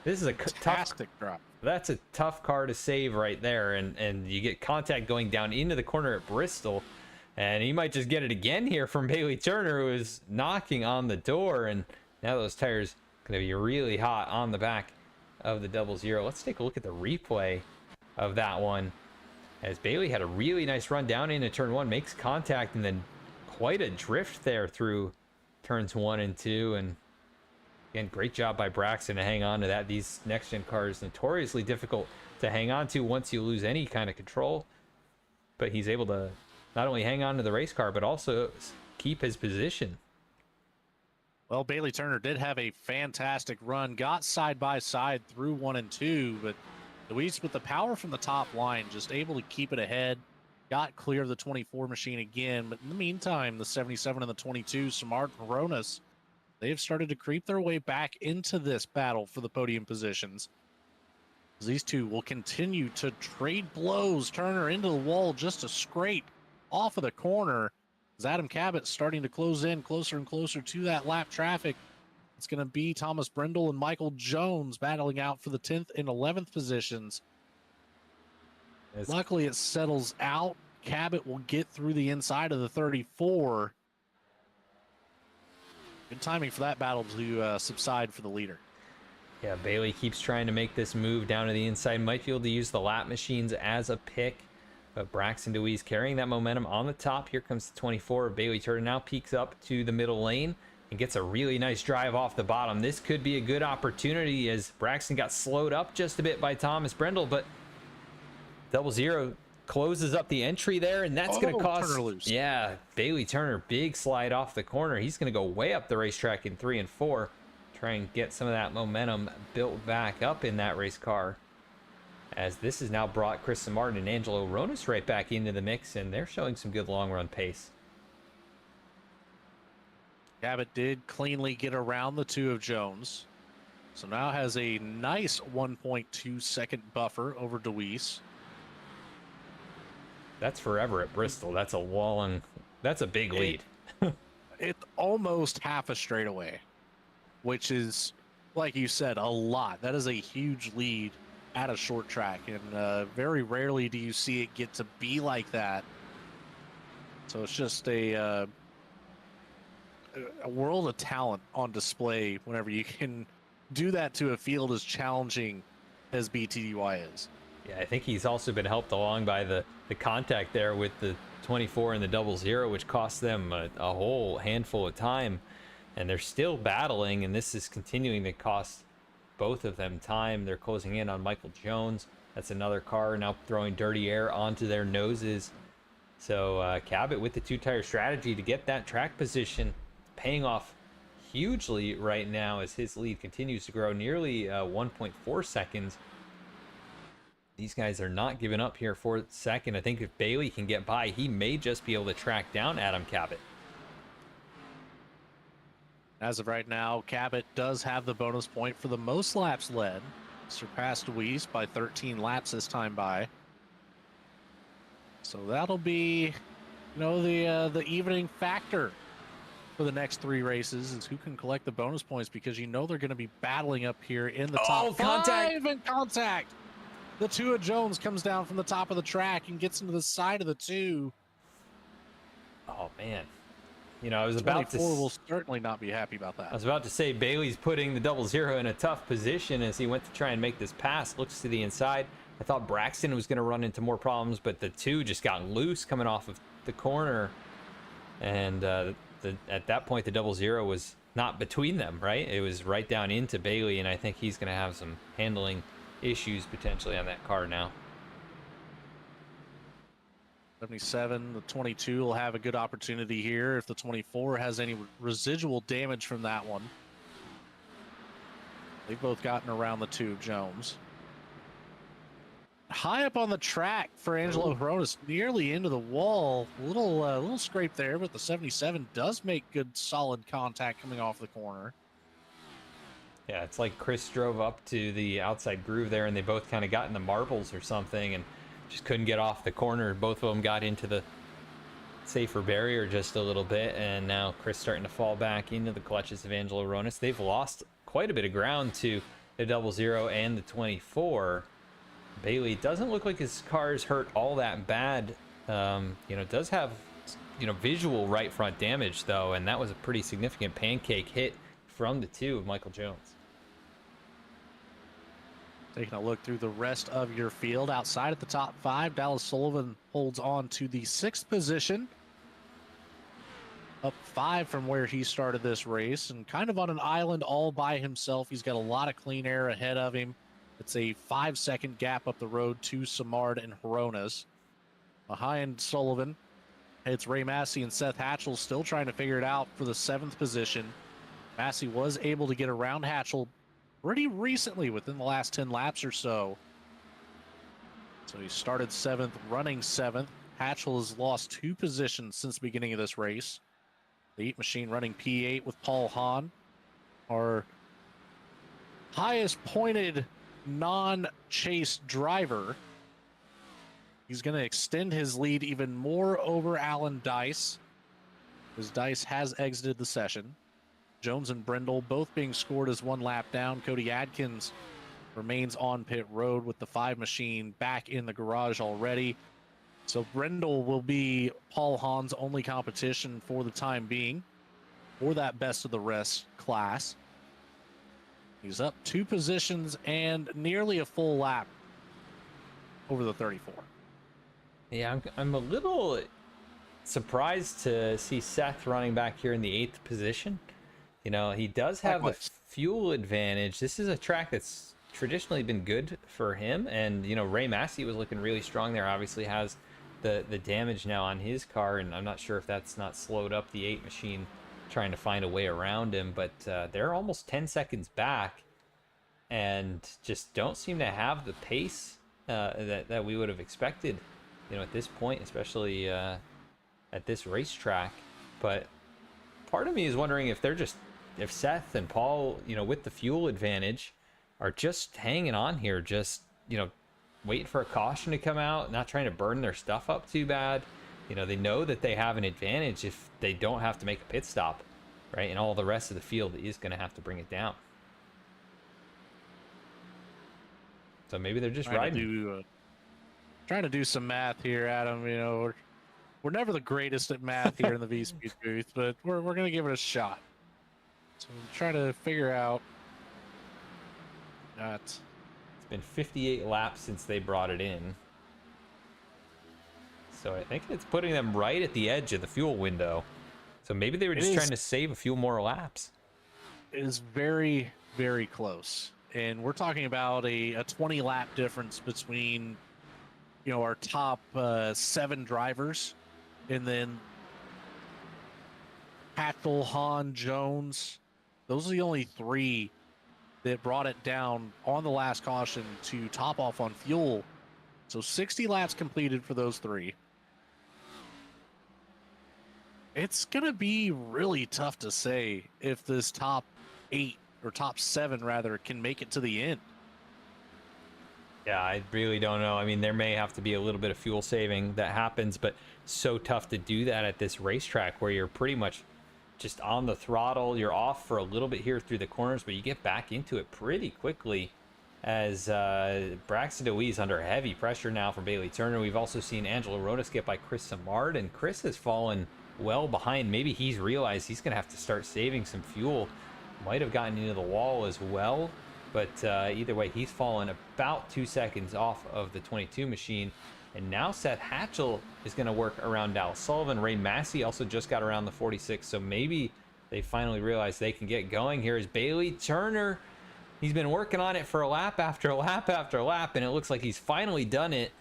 This is a fantastic drop. That's a tough car to save right there. And you get contact going down into the corner at Bristol. And he might just get it again here from Bailey Turner, who is knocking on the door. And now those tires going to be really hot on the back of the 00. Let's take a look at the replay of that one, as Bailey had a really nice run down into turn 1, makes contact, and then quite a drift there through turns 1 and 2. And again, great job by Braxton to hang on to that. These next-gen cars notoriously difficult to hang on to once you lose any kind of control. But he's able to not only hang on to the race car, but also keep his position. Well, Bailey Turner did have a fantastic run, got side by side through 1 and 2, but DeWeese, with the power from the top line, just able to keep it ahead, got clear of the 24 machine again. But in the meantime, the 77 and the 22, Samard Peronis, they have started to creep their way back into this battle for the podium positions. These two will continue to trade blows. Turner into the wall just to scrape off of the corner. As Adam Cabot starting to close in closer and closer to that lap traffic. It's going to be Thomas Brindle and Michael Jones battling out for the 10th and 11th positions. Luckily, it settles out. Cabot will get through the inside of the 34. Good timing for that battle to subside for the leader. Yeah, Bailey keeps trying to make this move down to the inside. Might be able to use the lap machines as a pick. But Braxton DeWeese carrying that momentum on the top. Here comes the 24. Bailey Turner now peeks up to the middle lane and gets a really nice drive off the bottom. This could be a good opportunity, as Braxton got slowed up just a bit by Thomas Brindle, but 00 closes up the entry there, and that's going to cost Turner loose. Yeah, Bailey Turner, big slide off the corner. He's going to go way up the racetrack in 3 and 4, try and get some of that momentum built back up in that race car, as this has now brought Chris Martin and Angelo Ronis right back into the mix, and they're showing some good long run pace. Cabot did cleanly get around the 2 of Jones, so now has a nice 1.2 second buffer over DeWeese. that's forever at Bristol. That's a big lead. It's almost half a straightaway, which is, like you said, a lot. That is a huge lead at a short track, and very rarely do you see it get to be like that. So it's just a world of talent on display whenever you can do that to a field as challenging as BTDY is. Yeah, I think he's also been helped along by the contact there with the 24 and the 00, which cost them a whole handful of time, and they're still battling, and this is continuing to cost both of them time. They're closing in on Michael Jones. That's another car now throwing dirty air onto their noses. So Cabot with the two-tire strategy to get that track position, paying off hugely right now as his lead continues to grow nearly 1.4 seconds. These guys are not giving up here for second. I think if Bailey can get by, he may just be able to track down Adam Cabot. As of right now, Cabot does have the bonus point for the most laps led. Surpassed Weiss by 13 laps this time by. So that'll be, the evening factor for the next 3 races is who can collect the bonus points, because they're going to be battling up here in the top contact. 5 in contact. The 2 of Jones comes down from the top of the track and gets into the side of the 2. Oh man, I was about to. 24 will certainly not be happy about that. I was about to say Bailey's putting the 00 in a tough position as he went to try and make this pass. Looks to the inside. I thought Braxton was going to run into more problems, but the 2 just got loose coming off of the corner, and at that point the 00 was not between them, right? It was right down into Bailey, and I think he's going to have some handling issues potentially on that car now. 77, the 22 will have a good opportunity here if the 24 has any residual damage from that one. They've both gotten around the 2 of Jones. High up on the track for Angelo Hronis, nearly into the wall. Little scrape there, but the 77 does make good solid contact coming off the corner. Yeah, it's like Chris drove up to the outside groove there, and they both kind of got in the marbles or something and just couldn't get off the corner. Both of them got into the safer barrier just a little bit, and now Chris starting to fall back into the clutches of Angelo Hronis. They've lost quite a bit of ground to the 00 and the 24. Bailey doesn't look like his car's hurt all that bad. Does have, visual right front damage though, and that was a pretty significant pancake hit from the 2 of Michael Jones. Taking a look through the rest of your field, outside at the top 5, Dallas Sullivan holds on to the 6th position. Up 5 from where he started this race, and kind of on an island all by himself. He's got a lot of clean air ahead of him. It's a 5-second gap up the road to Samard and Hronis. Behind Sullivan, it's Ray Massey and Seth Hatchell still trying to figure it out for the 7th position. Massey was able to get around Hatchell pretty recently, within the last 10 laps or so. So he started 7th, running 7th. Hatchell has lost 2 positions since the beginning of this race. The Heat Machine running P8 with Paul Hahn, our highest pointed non-chase driver. He's going to extend his lead even more over Alan Dice, as Dice has exited the session. Jones and Brindle both being scored as 1 lap down. Cody Adkins remains on pit road with the 5 machine back in the garage already. So Brindle will be Paul Hahn's only competition for the time being for that best of the rest class. He's up 2 positions and nearly a full lap over the 34. Yeah, I'm a little surprised to see Seth running back here in the 8th position. He does have the fuel advantage. This is a track that's traditionally been good for him, and Ray Massey was looking really strong there. Obviously has the damage now on his car, and I'm not sure if that's not slowed up the 8 machine trying to find a way around him, but they're almost 10 seconds back and just don't seem to have the pace that we would have expected, at this point, especially at this racetrack. But part of me is wondering if Seth and Paul, with the fuel advantage, are just hanging on here, just, waiting for a caution to come out, not trying to burn their stuff up too bad. You know, they know that they have an advantage if they don't have to make a pit stop, right? And all the rest of the field is going to have to bring it down. So maybe they're just riding. Trying to do some math here, Adam. You know, we're never the greatest at math here in the VSPEED booth, but we're going to give it a shot. So I'm trying to figure out that. It's been 58 laps since they brought it in. So I think it's putting them right at the edge of the fuel window. So maybe they were just trying to save a few more laps. It is very, very close. And we're talking about a 20 lap difference between, you know, our top 7 drivers, and then Hatchell, Hahn, Jones. Those are the only 3 that brought it down on the last caution to top off on fuel. So 60 laps completed for those 3. It's going to be really tough to say if this top 8 or top 7 rather can make it to the end. Yeah, I really don't know. I mean, there may have to be a little bit of fuel saving that happens, but so tough to do that at this racetrack where you're pretty much just on the throttle. You're off for a little bit here through the corners, but you get back into it pretty quickly as Braxton DeWee's under heavy pressure now from Bailey Turner. We've also seen Angelo Rodas get by Chris Samard, and Chris has fallen well behind. Maybe he's realized he's going to have to start saving some fuel. Might have gotten into the wall as well, but either way, he's fallen about 2 seconds off of the 22 machine. And now Seth Hatchell is going to work around Dallas Sullivan. Ray Massey also just got around the 46, so maybe they finally realize they can get going. Here is Bailey Turner. He's been working on it for a lap after lap after lap, and it looks like he's finally done it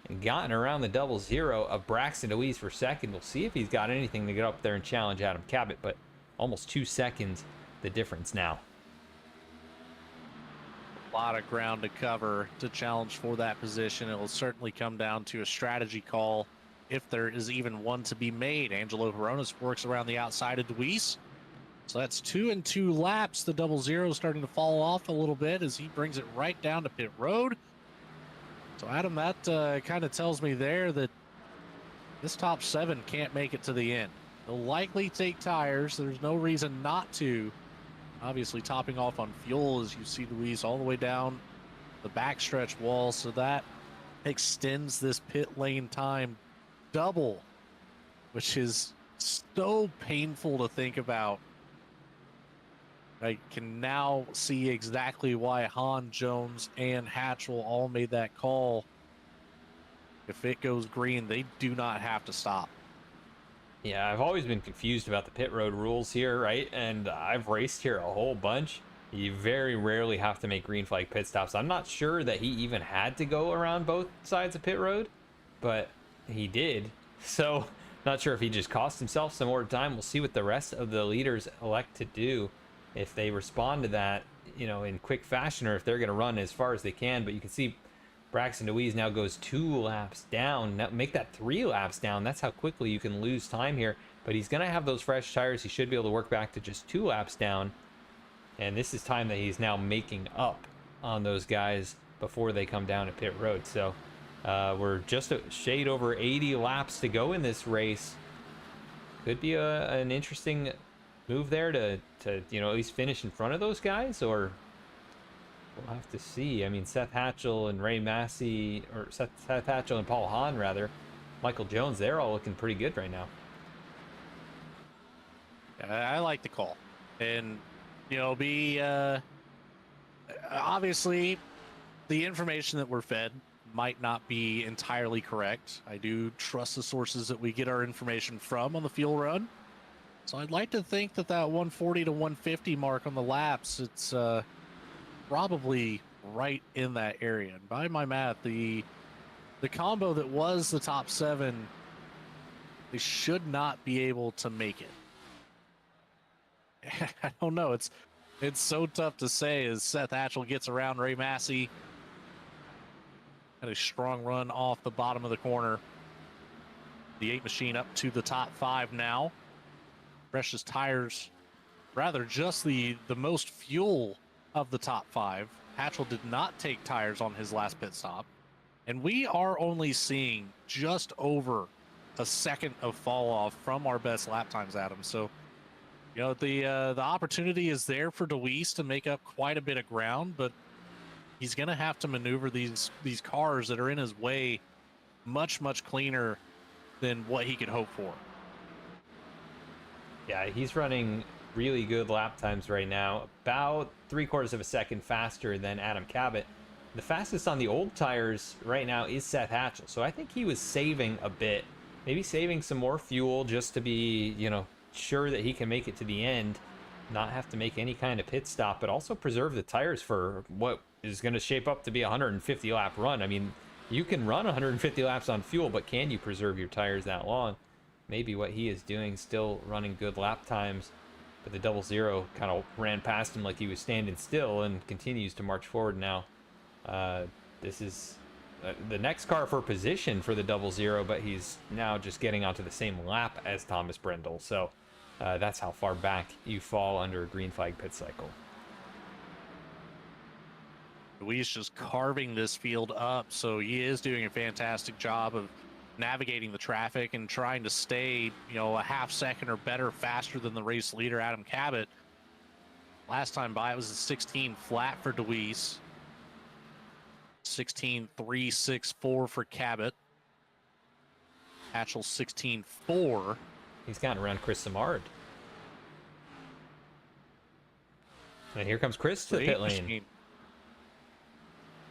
and gotten around the 00 of Braxton DeWeese for second. We'll see if he's got anything to get up there and challenge Adam Cabot, but almost 2 seconds the difference now. A lot of ground to cover to challenge for that position. It will certainly come down to a strategy call if there is even one to be made. Angelo Horonis works around the outside of DeWeese. So that's 2 and 2 laps. The 00 starting to fall off a little bit as he brings it right down to pit road. So Adam, that kind of tells me there that this top 7 can't make it to the end. They'll likely take tires. There's no reason not to. Obviously topping off on fuel as you see Louise all the way down the backstretch wall. So that extends this pit lane time double, which is so painful to think about. I can now see exactly why Hahn, Jones, and Hatchell all made that call. If it goes green, they do not have to stop. Yeah, I've always been confused about the pit road rules here, right? And I've raced here a whole bunch. You very rarely have to make green flag pit stops. I'm not sure that he even had to go around both sides of pit road, but he did. So not sure if he just cost himself some more time. We'll see what the rest of the leaders elect to do, if they respond to that, you know, in quick fashion, or if they're going to run as far as they can. But you can see Braxton DeWeese now goes 2 laps down. Now make that 3 laps down. That's how quickly you can lose time here. But he's going to have those fresh tires. He should be able to work back to just 2 laps down. And this is time that he's now making up on those guys before they come down to pit road. So we're just a shade over 80 laps to go in this race. Could be an interesting move there to you know, at least finish in front of those guys, or we'll have to see. I mean, Seth Hatchell and Ray Massey, or Seth Hatchell and Paul Hahn rather, Michael Jones, they're all looking pretty good right now. I like the call. And, you know, obviously the information that we're fed might not be entirely correct. I do trust the sources that we get our information from on the fuel run. So I'd like to think that 140 to 150 mark on the laps, it's probably right in that area. And by my math, the combo that was the top 7, they should not be able to make it. I don't know. It's so tough to say as Seth Hatchell gets around Ray Massey. Had a strong run off the bottom of the corner. The 8 machine up to the top 5 now. Freshest tires, rather just the most fuel of the top 5. Hatchell did not take tires on his last pit stop. And we are only seeing just over a second of fall off from our best lap times, Adam. So, the opportunity is there for Deweese to make up quite a bit of ground, but he's going to have to maneuver these cars that are in his way much cleaner than what he could hope for. Yeah, he's running really good lap times right now, about 3/4 of a second faster than Adam Cabot. The fastest on the old tires right now is Seth Hatchell, so I think he was saving a bit, maybe saving some more fuel just to be, sure that he can make it to the end, not have to make any kind of pit stop, but also preserve the tires for what is going to shape up to be a 150 lap run. I mean, you can run 150 laps on fuel, but can you preserve your tires that long? Maybe what he is doing, still running good lap times, but the 00 kind of ran past him like he was standing still and continues to march forward now. This is the next car for position for the 00, but he's now just getting onto the same lap as Thomas Brendel. So that's how far back you fall under a green flag pit cycle. He's just carving this field up, so he is doing a fantastic job of navigating the traffic and trying to stay, a half second or better faster than the race leader, Adam Cabot. Last time by, it was a 16 flat for Deweese. 16.364 for Cabot. Hatchell 16.4. He's gotten around Chris Simard. And here comes Chris to the pit lane. Machine.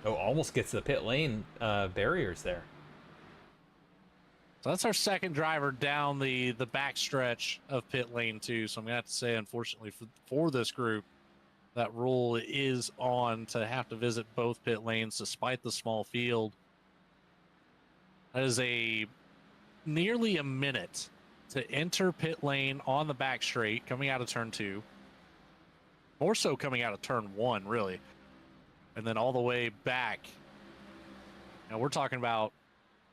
Oh, almost gets to the pit lane barriers there. So that's our second driver down the back stretch of pit lane 2. So I'm going to have to say, unfortunately, for this group, that rule is on to have to visit both pit lanes despite the small field. That is nearly a minute to enter pit lane on the back straight coming out of turn 2. More so coming out of turn 1, really. And then all the way back. Now we're talking about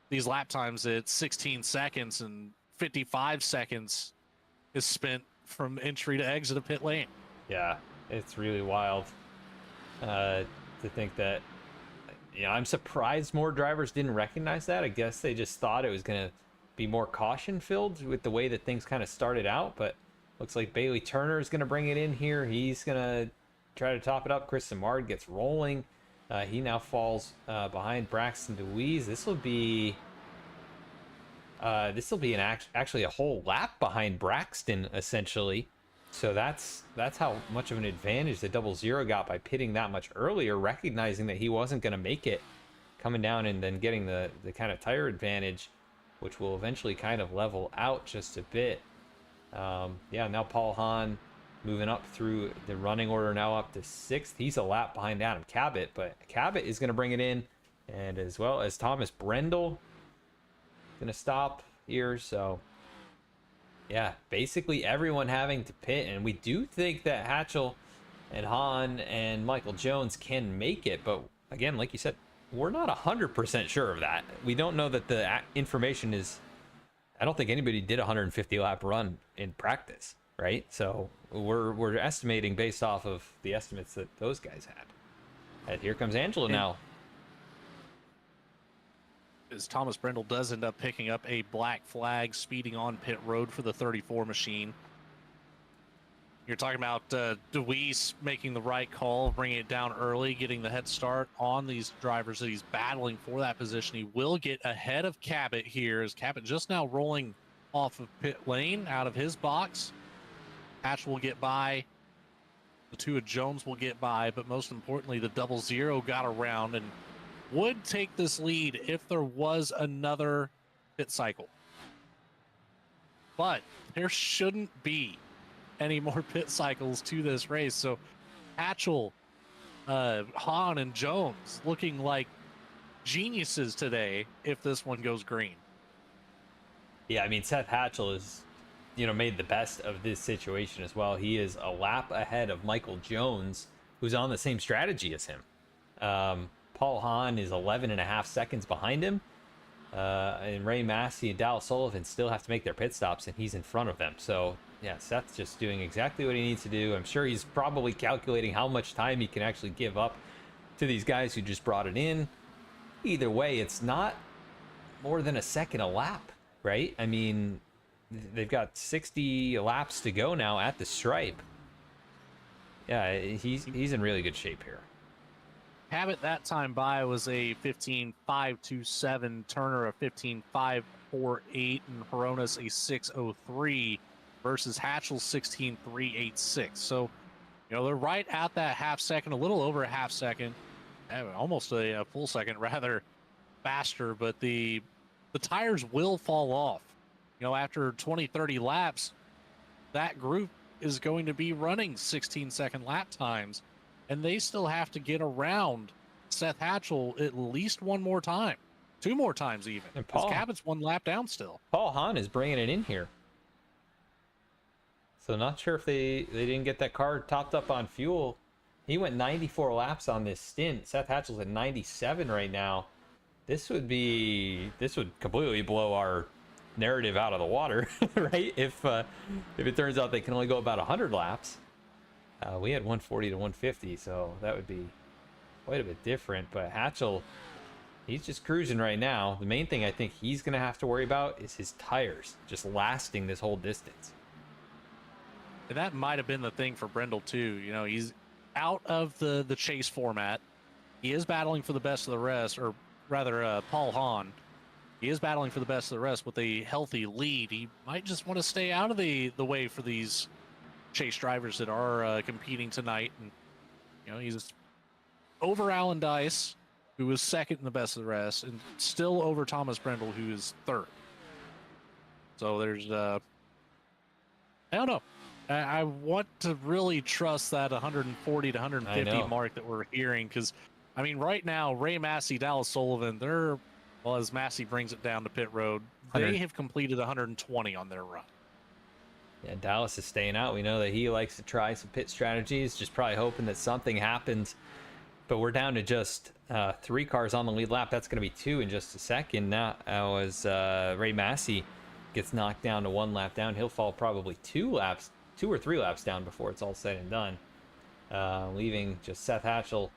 these lap times at 16 seconds and 55 seconds is spent from entry to exit of pit lane. Yeah, it's really wild to think that. I'm surprised more drivers didn't recognize that. I guess they just thought it was going to be more caution filled with the way that things kind of started out, but looks like Bailey Turner is going to bring it in here. He's going to try to top it up. Chris Simard gets rolling. He now falls behind Braxton Deweese. This will be actually a whole lap behind Braxton, essentially. So that's how much of an advantage the 00 got by pitting that much earlier, recognizing that he wasn't going to make it, coming down and then getting the kind of tire advantage, which will eventually kind of level out just a bit. Now Paul Hahn moving up through the running order, now up to 6th. He's a lap behind Adam Cabot, but Cabot is going to bring it in, and as well as Thomas Brendel going to stop here. So yeah, basically everyone having to pit, and we do think that Hatchell and Hahn and Michael Jones can make it, but again, like you said, we're not 100% sure of that. We don't know that the information is. I don't think anybody did a 150 lap run in practice, right? So we're estimating based off of the estimates that those guys had. And here comes Angelo now. As Thomas Brendel does end up picking up a black flag, speeding on pit road for the 34 machine. You're talking about Deweese making the right call, bringing it down early, getting the head start on these drivers that he's battling for that position. He will get ahead of Cabot here, as Cabot just now rolling off of pit lane out of his box. Hatch will get by. The two of Jones will get by, but most importantly, the 00 got around and would take this lead if there was another pit cycle. But there shouldn't be any more pit cycles to this race. So Hatchell, Hahn, and Jones looking like geniuses today if this one goes green. Yeah, I mean, Seth Hatchell is, made the best of this situation as well. He is a lap ahead of Michael Jones, who's on the same strategy as him. Paul Hahn is 11.5 seconds behind him. And Ray Massey and Dallas Sullivan still have to make their pit stops, and he's in front of them. So, yeah, Seth's just doing exactly what he needs to do. I'm sure he's probably calculating how much time he can actually give up to these guys who just brought it in. either way, it's not more than a second a lap, right? I mean, they've got 60 laps to go now at the stripe. Yeah, he's in really good shape here. Habit that time by was a 15.527, Turner a 15.548, and Horonis a 603 versus Hatchell's 16.386. So, you know, they're right at that half second, a little over a half second, almost a full second rather faster, but the tires will fall off. You know, after 20, 30 laps, that group is going to be running 16-second lap times, and they still have to get around Seth Hatchell at least one more time, 2 more times even. And Because Cabot's 1 lap down still. Paul Hahn is bringing it in here. So not sure if they didn't get that car topped up on fuel. He went 94 laps on this stint. Seth Hatchell's at 97 right now. This would completely blow our narrative out of the water, right? If it turns out they can only go about 100 laps. We had 140 to 150, so that would be quite a bit different. But Hatchell, he's just cruising right now. The main thing I think he's going to have to worry about is his tires just lasting this whole distance. And that might have been the thing for Brindle too. You know, he's out of the chase format. He is battling for the best of the rest, or rather Paul Hahn. He is battling for the best of the rest with a healthy lead. He might just want to stay out of the way for these chase drivers that are competing tonight. And, you know, he's over Alan Dice, who was second in the best of the rest, and still over Thomas Brindle, who is third. So there's, I don't know. I want to really trust that 140 to 150 mark that we're hearing, because, I mean, right now, Ray Massey, Dallas Sullivan, they're, well, as Massey brings it down to pit road, they have completed 120 on their run. Yeah, Dallas is staying out. We know that he likes to try some pit strategies, just probably hoping that something happens. But we're down to just 3 cars on the lead lap. That's going to be 2 in just a second. Now, as Ray Massey gets knocked down to 1 lap down, he'll fall probably 2 or 3 laps down before it's all said and done. Leaving just Seth Hatchell,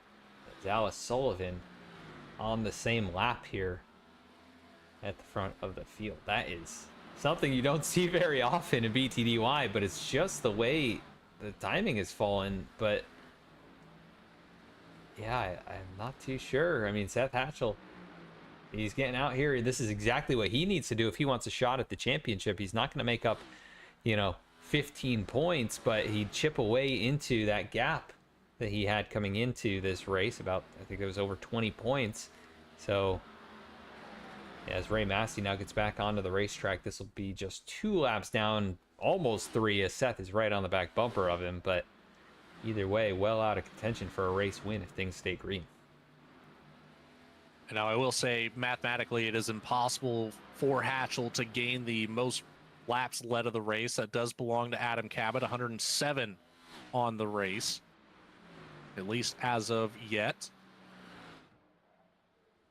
Dallas Sullivan on the same lap here at the front of the field. That is something you don't see very often in BTDY, but it's just the way the timing has fallen. But yeah, I'm not too sure. I mean, Seth Hatchell, he's getting out here. This is exactly what he needs to do if he wants a shot at the championship. He's not going to make up, 15 points, but he'd chip away into that gap that he had coming into this race. About, I think it was over 20 points. So as Ray Massey now gets back onto the racetrack, this will be just 2 laps down, almost 3, as Seth is right on the back bumper of him. But either way, well out of contention for a race win if things stay green. Now, I will say, mathematically, it is impossible for Hatchell to gain the most laps led of the race. That does belong to Adam Cabot, 107 on the race, at least as of yet.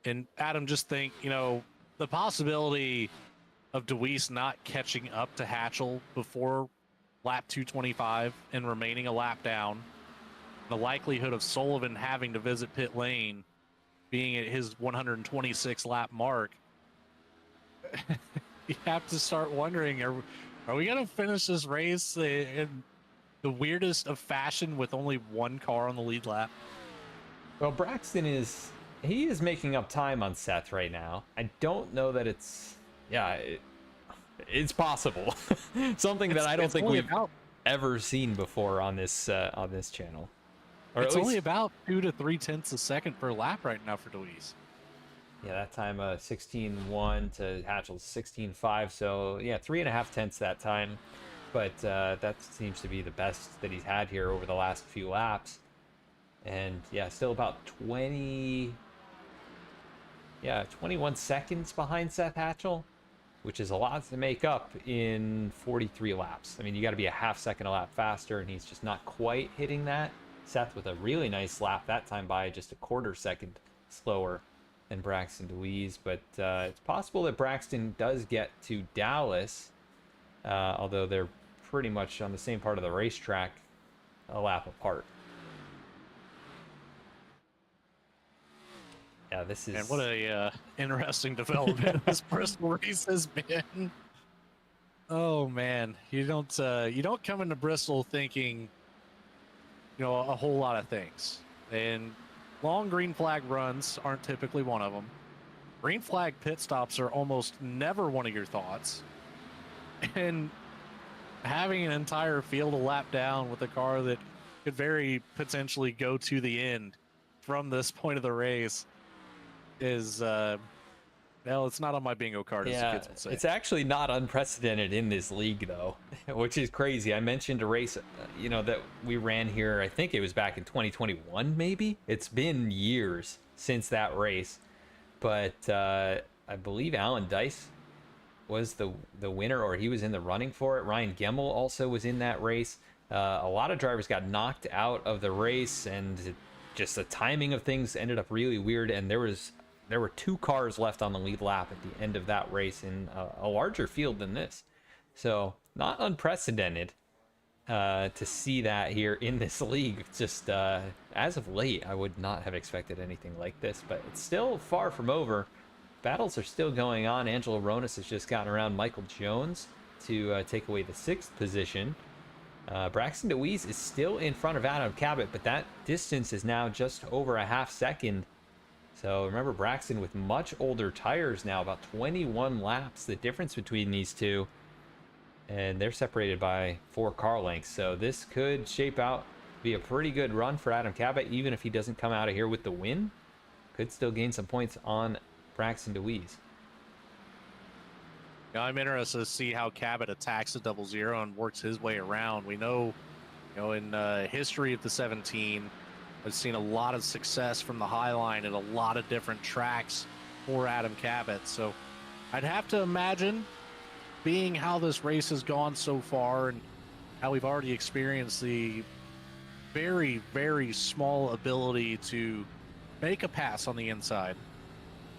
And Adam, just think, the possibility of DeWeese not catching up to Hatchell before lap 225 and remaining a lap down, the likelihood of Sullivan having to visit pit lane being at his 126 lap mark, you have to start wondering, are we going to finish this race in the weirdest of fashion with only 1 car on the lead lap? Well, Braxton is making up time on Seth right now. I don't know that it's possible. Something that I don't think we've ever seen before on this channel. Or it's only about 2 to 3 tenths a second per lap right now for DeWeese. Yeah, that time 16.1 to Hatchell's 16.5. So yeah, 3.5 tenths that time. But that seems to be the best that he's had here over the last few laps. And yeah, still about 21 seconds behind Seth Hatchell, which is a lot to make up in 43 laps. I mean, you got to be a half second a lap faster, and he's just not quite hitting that. Seth with a really nice lap that time by just a quarter second slower than Braxton DeWeese. But it's possible that Braxton does get to Dallas, although they're pretty much on the same part of the racetrack, a lap apart. Yeah, this is... And what a interesting development this Bristol race has been. Oh man, you don't come into Bristol thinking, a whole lot of things. And long green flag runs aren't typically one of them. Green flag pit stops are almost never one of your thoughts. And having an entire field a lap down with a car that could very potentially go to the end from this point of the race is, well, it's not on my bingo card, as the kids would say. It's actually not unprecedented in this league, though, which is crazy. I mentioned a race, that we ran here. I think it was back in 2021, maybe. It's been years since that race, but I believe Alan Dice was the winner, or he was in the running for it. Ryan Gemmel also was in that race. A lot of drivers got knocked out of the race, and just the timing of things ended up really weird, and there were 2 cars left on the lead lap at the end of that race in a larger field than this. So not unprecedented to see that here in this league. Just as of late, I would not have expected anything like this, but it's still far from over. Battles are still going on. Angelo Ronas has just gotten around Michael Jones to take away the 6th position. Braxton DeWeese is still in front of Adam Cabot, but that distance is now just over a half second. So remember, Braxton with much older tires now, about 21 laps, the difference between these two. And they're separated by 4 car lengths. So this could shape out, be a pretty good run for Adam Cabot, even if he doesn't come out of here with the win. Could still gain some points on Braxton DeWeese. Now, I'm interested to see how Cabot attacks the 00 and works his way around. We know, in history of the 17, I've seen a lot of success from the High Line at a lot of different tracks for Adam Cabot. So I'd have to imagine, being how this race has gone so far and how we've already experienced the very, very small ability to make a pass on the inside,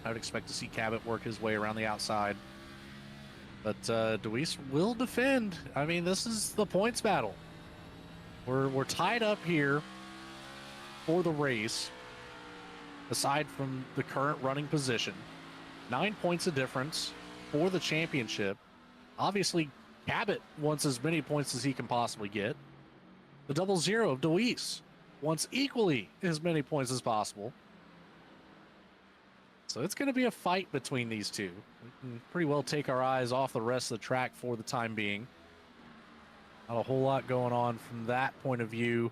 I would expect to see Cabot work his way around the outside. But DeWeese will defend. I mean, this is the points battle. We're tied up here for the race, aside from the current running position. 9 points of difference for the championship. Obviously, Cabot wants as many points as he can possibly get. The 00 of DeWeese wants equally as many points as possible. So it's going to be a fight between these two. We can pretty well take our eyes off the rest of the track for the time being. Not a whole lot going on from that point of view.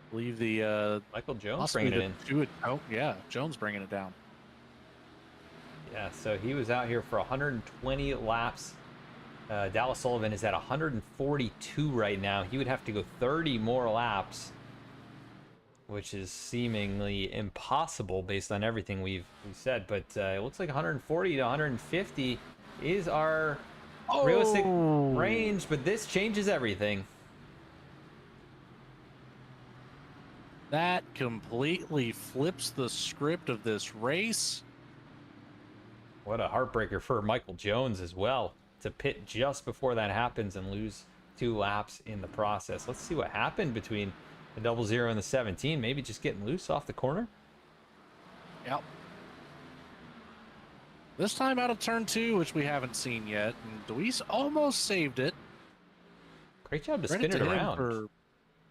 I believe the Michael Jones bringing it in. Oh, yeah, Jones bringing it down. Yeah, so he was out here for 120 laps. Dallas Sullivan is at 142 right now. He would have to go 30 more laps, which is seemingly impossible based on everything we've said. But it looks like 140 to 150 is our realistic range, but this changes everything. That completely flips the script of this race. What a heartbreaker for Michael Jones as well, to pit just before that happens and lose 2 laps in the process. Let's see what happened between the 00 and the 17. Maybe just getting loose off the corner. Yep. This time out of turn 2, which we haven't seen yet. And DeWeese almost saved it. Great job to spin it around.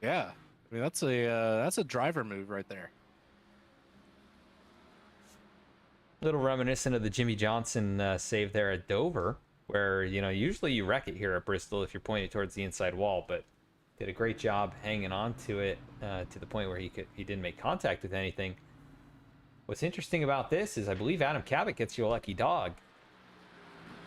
Yeah. I mean, that's a driver move right there. Little reminiscent of the Jimmy Johnson save there at Dover, where, usually you wreck it here at Bristol if you're pointing towards the inside wall, but did a great job hanging on to it to the point where he didn't make contact with anything. What's interesting about this is I believe Adam Cabot gets you a lucky dog,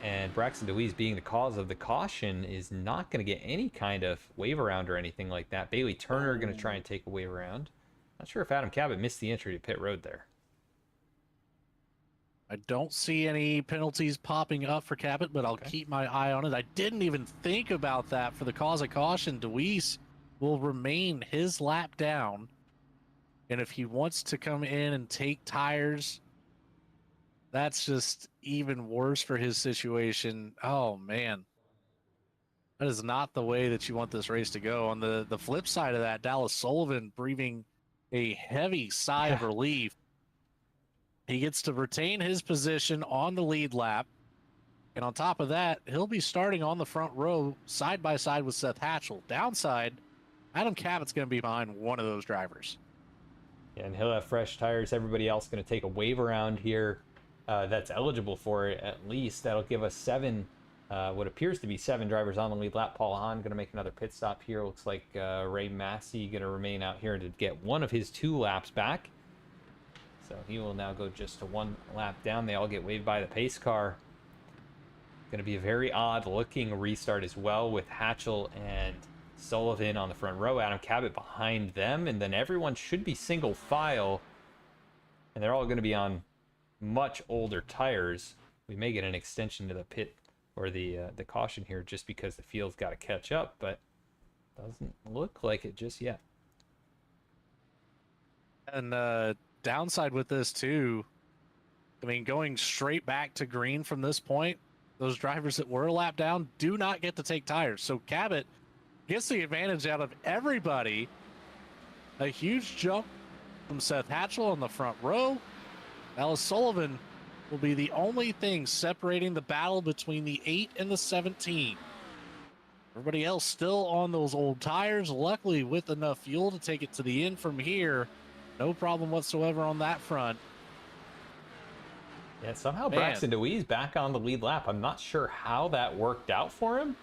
and Braxton DeWeese, being the cause of the caution, is not going to get any kind of wave around or anything like that. Bailey Turner going to try and take a wave around. Not sure if Adam Cabot missed the entry to pit road there. I don't see any penalties popping up for Cabot, but I'll keep my eye on it. I didn't even think about that for the cause of caution. DeWeese will remain his lap down. And if he wants to come in and take tires, that's just even worse for his situation. Oh, man. That is not the way that you want this race to go. On the flip side of that, Dallas Sullivan breathing a heavy sigh of relief. He gets to retain his position on the lead lap. And on top of that, he'll be starting on the front row side by side with Seth Hatchell. Downside, Adam Cabot's going to be behind one of those drivers. And he'll have fresh tires. Everybody else going to take a wave around here that's eligible for it at least. That'll give us what appears to be 7 drivers on the lead lap. Paul Hahn going to make another pit stop here. Looks like Ray Massey going to remain out here to get one of his 2 laps back. So he will now go just to 1 lap down. They all get waved by the pace car. Going to be a very odd looking restart as well, with Hatchell and Sullivan on the front row, Adam Cabot behind them, and then everyone should be single file, and they're all going to be on much older tires. We may get an extension to the pit or the caution here just because the field's got to catch up, but doesn't look like it just yet. And downside with this too, I mean, going straight back to green from this point, those drivers that were a lap down do not get to take tires. So Cabot gets the advantage out of everybody. A huge jump from Seth Hatchell on the front row. Alice Sullivan will be the only thing separating the battle between the 8 and the 17. Everybody else still on those old tires, luckily with enough fuel to take it to the end from here. No problem whatsoever on that front. Yeah, somehow Braxton DeWeese back on the lead lap. I'm not sure how that worked out for him.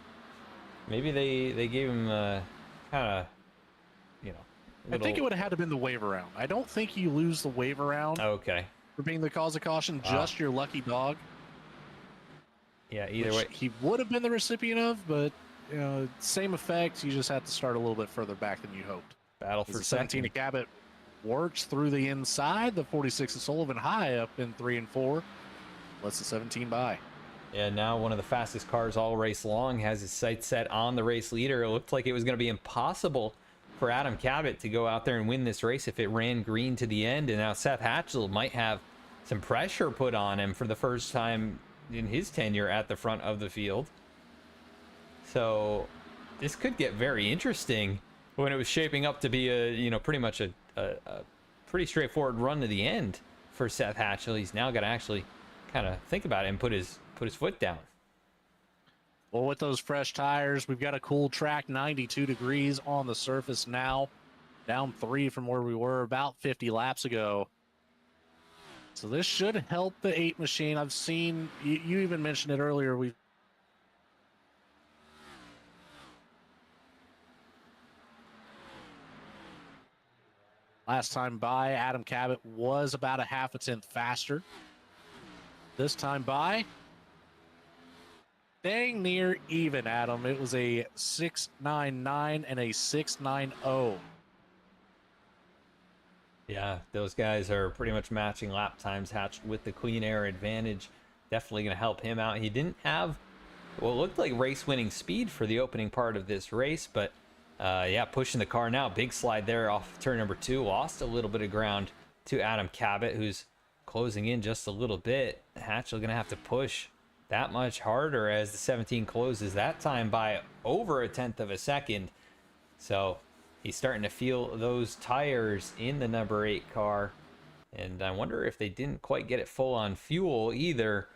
Maybe they gave him kind of, I think it would have had to been the wave around. I don't think you lose the wave around. Okay. For being the cause of caution, just your lucky dog. Yeah, either way. He would have been the recipient of, but same effect. You just have to start a little bit further back than you hoped. Battle for 17 of Cabot works through the inside. The 46 of Sullivan high up in 3 and 4. Lets the 17 by. Yeah, now one of the fastest cars all race long has his sights set on the race leader. It looked like it was going to be impossible for Adam Cabot to go out there and win this race if it ran green to the end. And now Seth Hatchell might have some pressure put on him for the first time in his tenure at the front of the field. So this could get very interesting when it was shaping up to be pretty much a pretty straightforward run to the end for Seth Hatchell. He's now got to actually kind of think about it and put his foot down. Well, with those fresh tires, we've got a cool track, 92 degrees on the surface now, down 3 from where we were about 50 laps ago. So this should help the 8 machine. I've seen, you even mentioned it earlier, last time by, Adam Cabot was about a half a tenth faster. This time by, dang near even, Adam. It was a 6.99 and a 6.90. Yeah, those guys are pretty much matching lap times. Hatched with the clean air advantage. Definitely going to help him out. He didn't have what looked like race-winning speed for the opening part of this race, but yeah, pushing the car now. Big slide there off turn number 2. Lost a little bit of ground to Adam Cabot, who's closing in just a little bit. Hatchell going to have to push that much harder as the 17 closes that time by over a tenth of a second. So he's starting to feel those tires in the number 8 car. And I wonder if they didn't quite get it full on fuel either.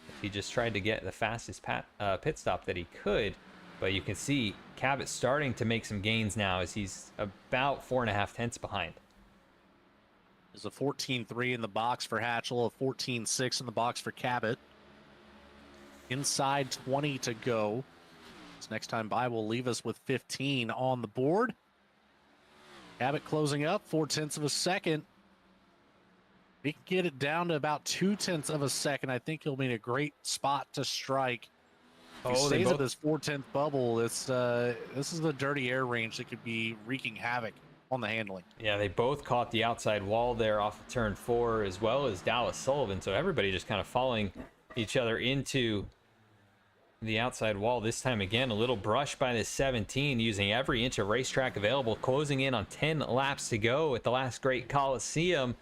If he just tried to get the fastest pit stop that he could. But you can see Cabot starting to make some gains now as he's about 4.5 tenths behind. There's a 14.3 in the box for Hatchell, a 14.6 in the box for Cabot. Inside 20 to go. This next time by will leave us with 15 on the board. Cabot closing up 4/10 of a second. He can get it down to about 2/10 of a second. I think he'll be in a great spot to strike. If he stays at this 4/10 bubble, this is the dirty air range that could be wreaking havoc on the handling. Yeah, they both caught the outside wall there off of turn 4, as well as Dallas Sullivan. So everybody just kind of following each other into the outside wall. This time again, a little brush by the 17, using every inch of racetrack available, closing in on 10 laps to go at the last great Coliseum.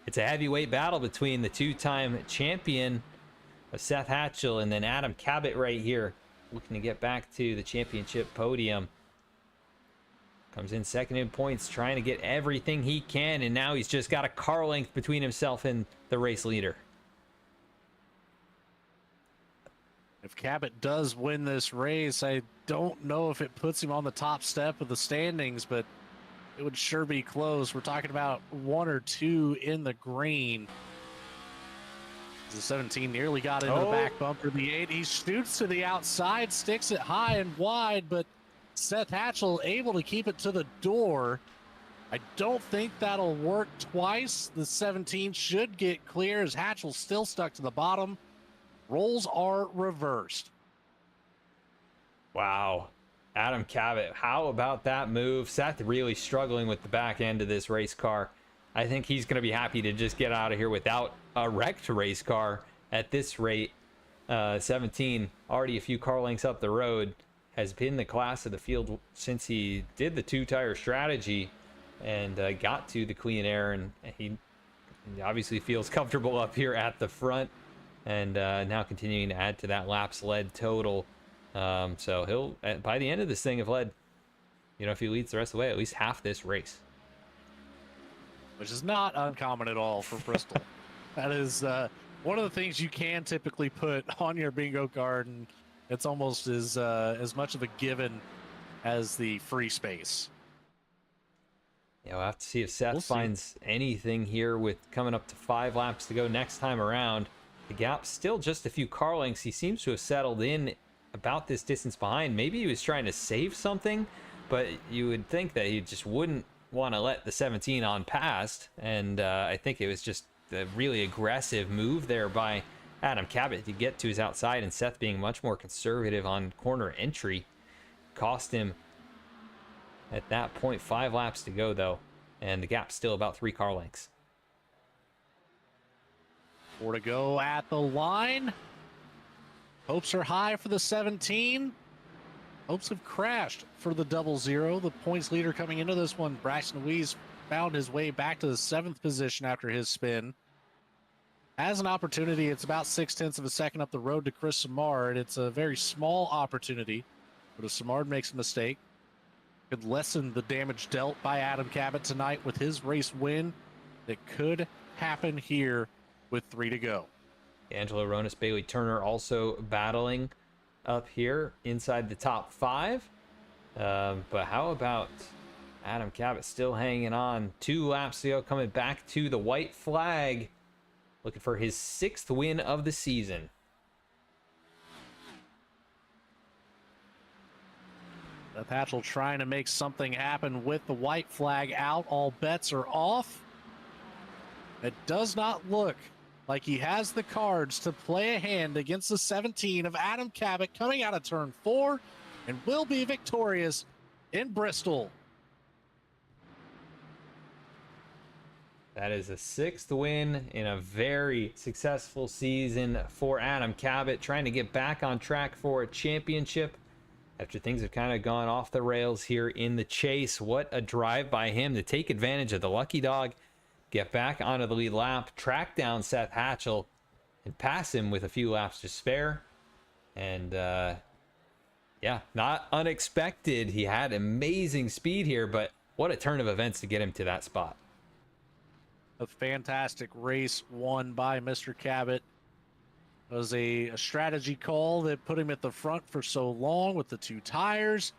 It's a heavyweight battle between the 2-time champion of Seth Hatchell and then Adam Cabot right here, looking to get back to the championship podium. comes in second in points, trying to get everything he can, and now he's just got a car length between himself and the race leader. If Cabot does win this race, I don't know if it puts him on the top step of the standings, but it would sure be close. We're talking about 1 or 2 in the green. The 17 nearly got into the back bumper. The 8, he shoots to the outside, sticks it high and wide, but Seth Hatchell able to keep it to the door. I don't think that'll work twice. The 17 should get clear as Hatchell's still stuck to the bottom. Roles are reversed. Wow. Adam Cabot, how about that move? Seth really struggling with the back end of this race car. I think he's going to be happy to just get out of here without a wrecked race car at this rate. 17, already a few car lengths up the road, has been the class of the field since he did the 2-tire strategy and got to the clean air, and he obviously feels comfortable up here at the front, and now continuing to add to that laps led total. So he'll, by the end of this thing, have led, if he leads the rest of the way, at least half this race. Which is not uncommon at all for Bristol. That is one of the things you can typically put on your bingo card, and it's almost as much of a given as the free space. Yeah, we'll have to see if Seth finds anything here with coming up to 5 laps to go next time around. The gap's still just a few car lengths. He seems to have settled in about this distance behind. Maybe he was trying to save something, but you would think that he just wouldn't want to let the 17 on past, and I think it was just a really aggressive move there by Adam Cabot to get to his outside, and Seth being much more conservative on corner entry cost him at that point 5 laps to go though, and the gap's still about 3 car lengths. 4 to go at the line. Hopes are high for the 17. Hopes have crashed for the 00. The points leader coming into this one, Braxton Louise, found his way back to the 7th position after his spin. Has an opportunity. It's about 0.6 of a second up the road to Chris Samard. It's a very small opportunity, but if Samard makes a mistake, could lessen the damage dealt by Adam Cabot tonight with his race win. That could happen here with 3 to go. Angelo Ronas, Bailey Turner also battling up here inside the top 5. But how about Adam Cabot still hanging on? 2 laps to go, coming back to the white flag, looking for his 6th win of the season. Seth Hatchell trying to make something happen with the white flag out. All bets are off. It does not look like he has the cards to play a hand against the 17 of Adam Cabot coming out of turn 4 and will be victorious in Bristol. That is a 6th win in a very successful season for Adam Cabot, trying to get back on track for a championship after things have kind of gone off the rails here in the chase. What a drive by him to take advantage of the lucky dog, get back onto the lead lap, track down Seth Hatchell, and pass him with a few laps to spare. And yeah, not unexpected. He had amazing speed here, but what a turn of events to get him to that spot. A fantastic race won by Mr. Cabot. It was a strategy call that put him at the front for so long with the 2 tires.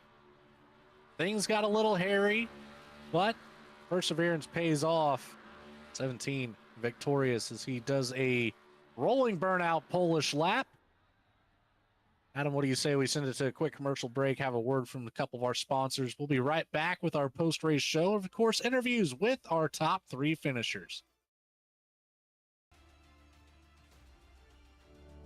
Things got a little hairy, but perseverance pays off. 17 victorious as he does a rolling burnout Polish lap. Adam, what do you say we send it to a quick commercial break, have a word from a couple of our sponsors. We'll be right back with our post-race show, of course, interviews with our top 3 finishers.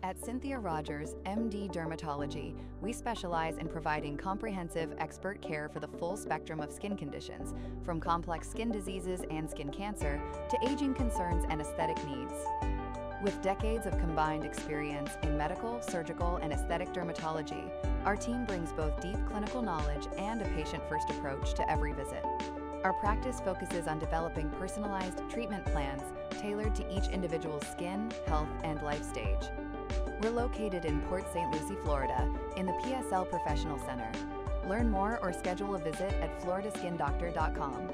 At Cynthia Rogers, MD Dermatology, we specialize in providing comprehensive expert care for the full spectrum of skin conditions, from complex skin diseases and skin cancer to aging concerns and aesthetic needs. With decades of combined experience in medical, surgical, and aesthetic dermatology, our team brings both deep clinical knowledge and a patient-first approach to every visit. Our practice focuses on developing personalized treatment plans tailored to each individual's skin, health, and life stage. We're located in Port St. Lucie, Florida, in the PSL Professional Center. Learn more or schedule a visit at floridaskindoctor.com.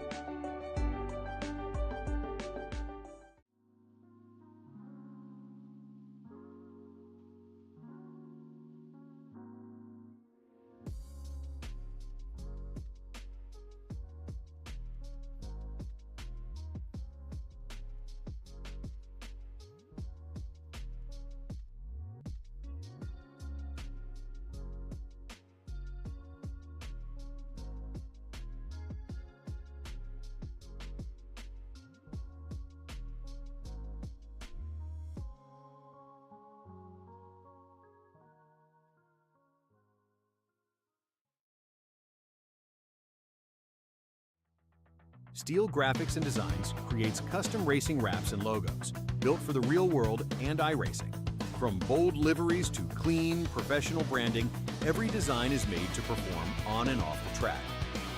Steel Graphics and Designs creates custom racing wraps and logos built for the real world and iRacing. From bold liveries to clean, professional branding, every design is made to perform on and off the track.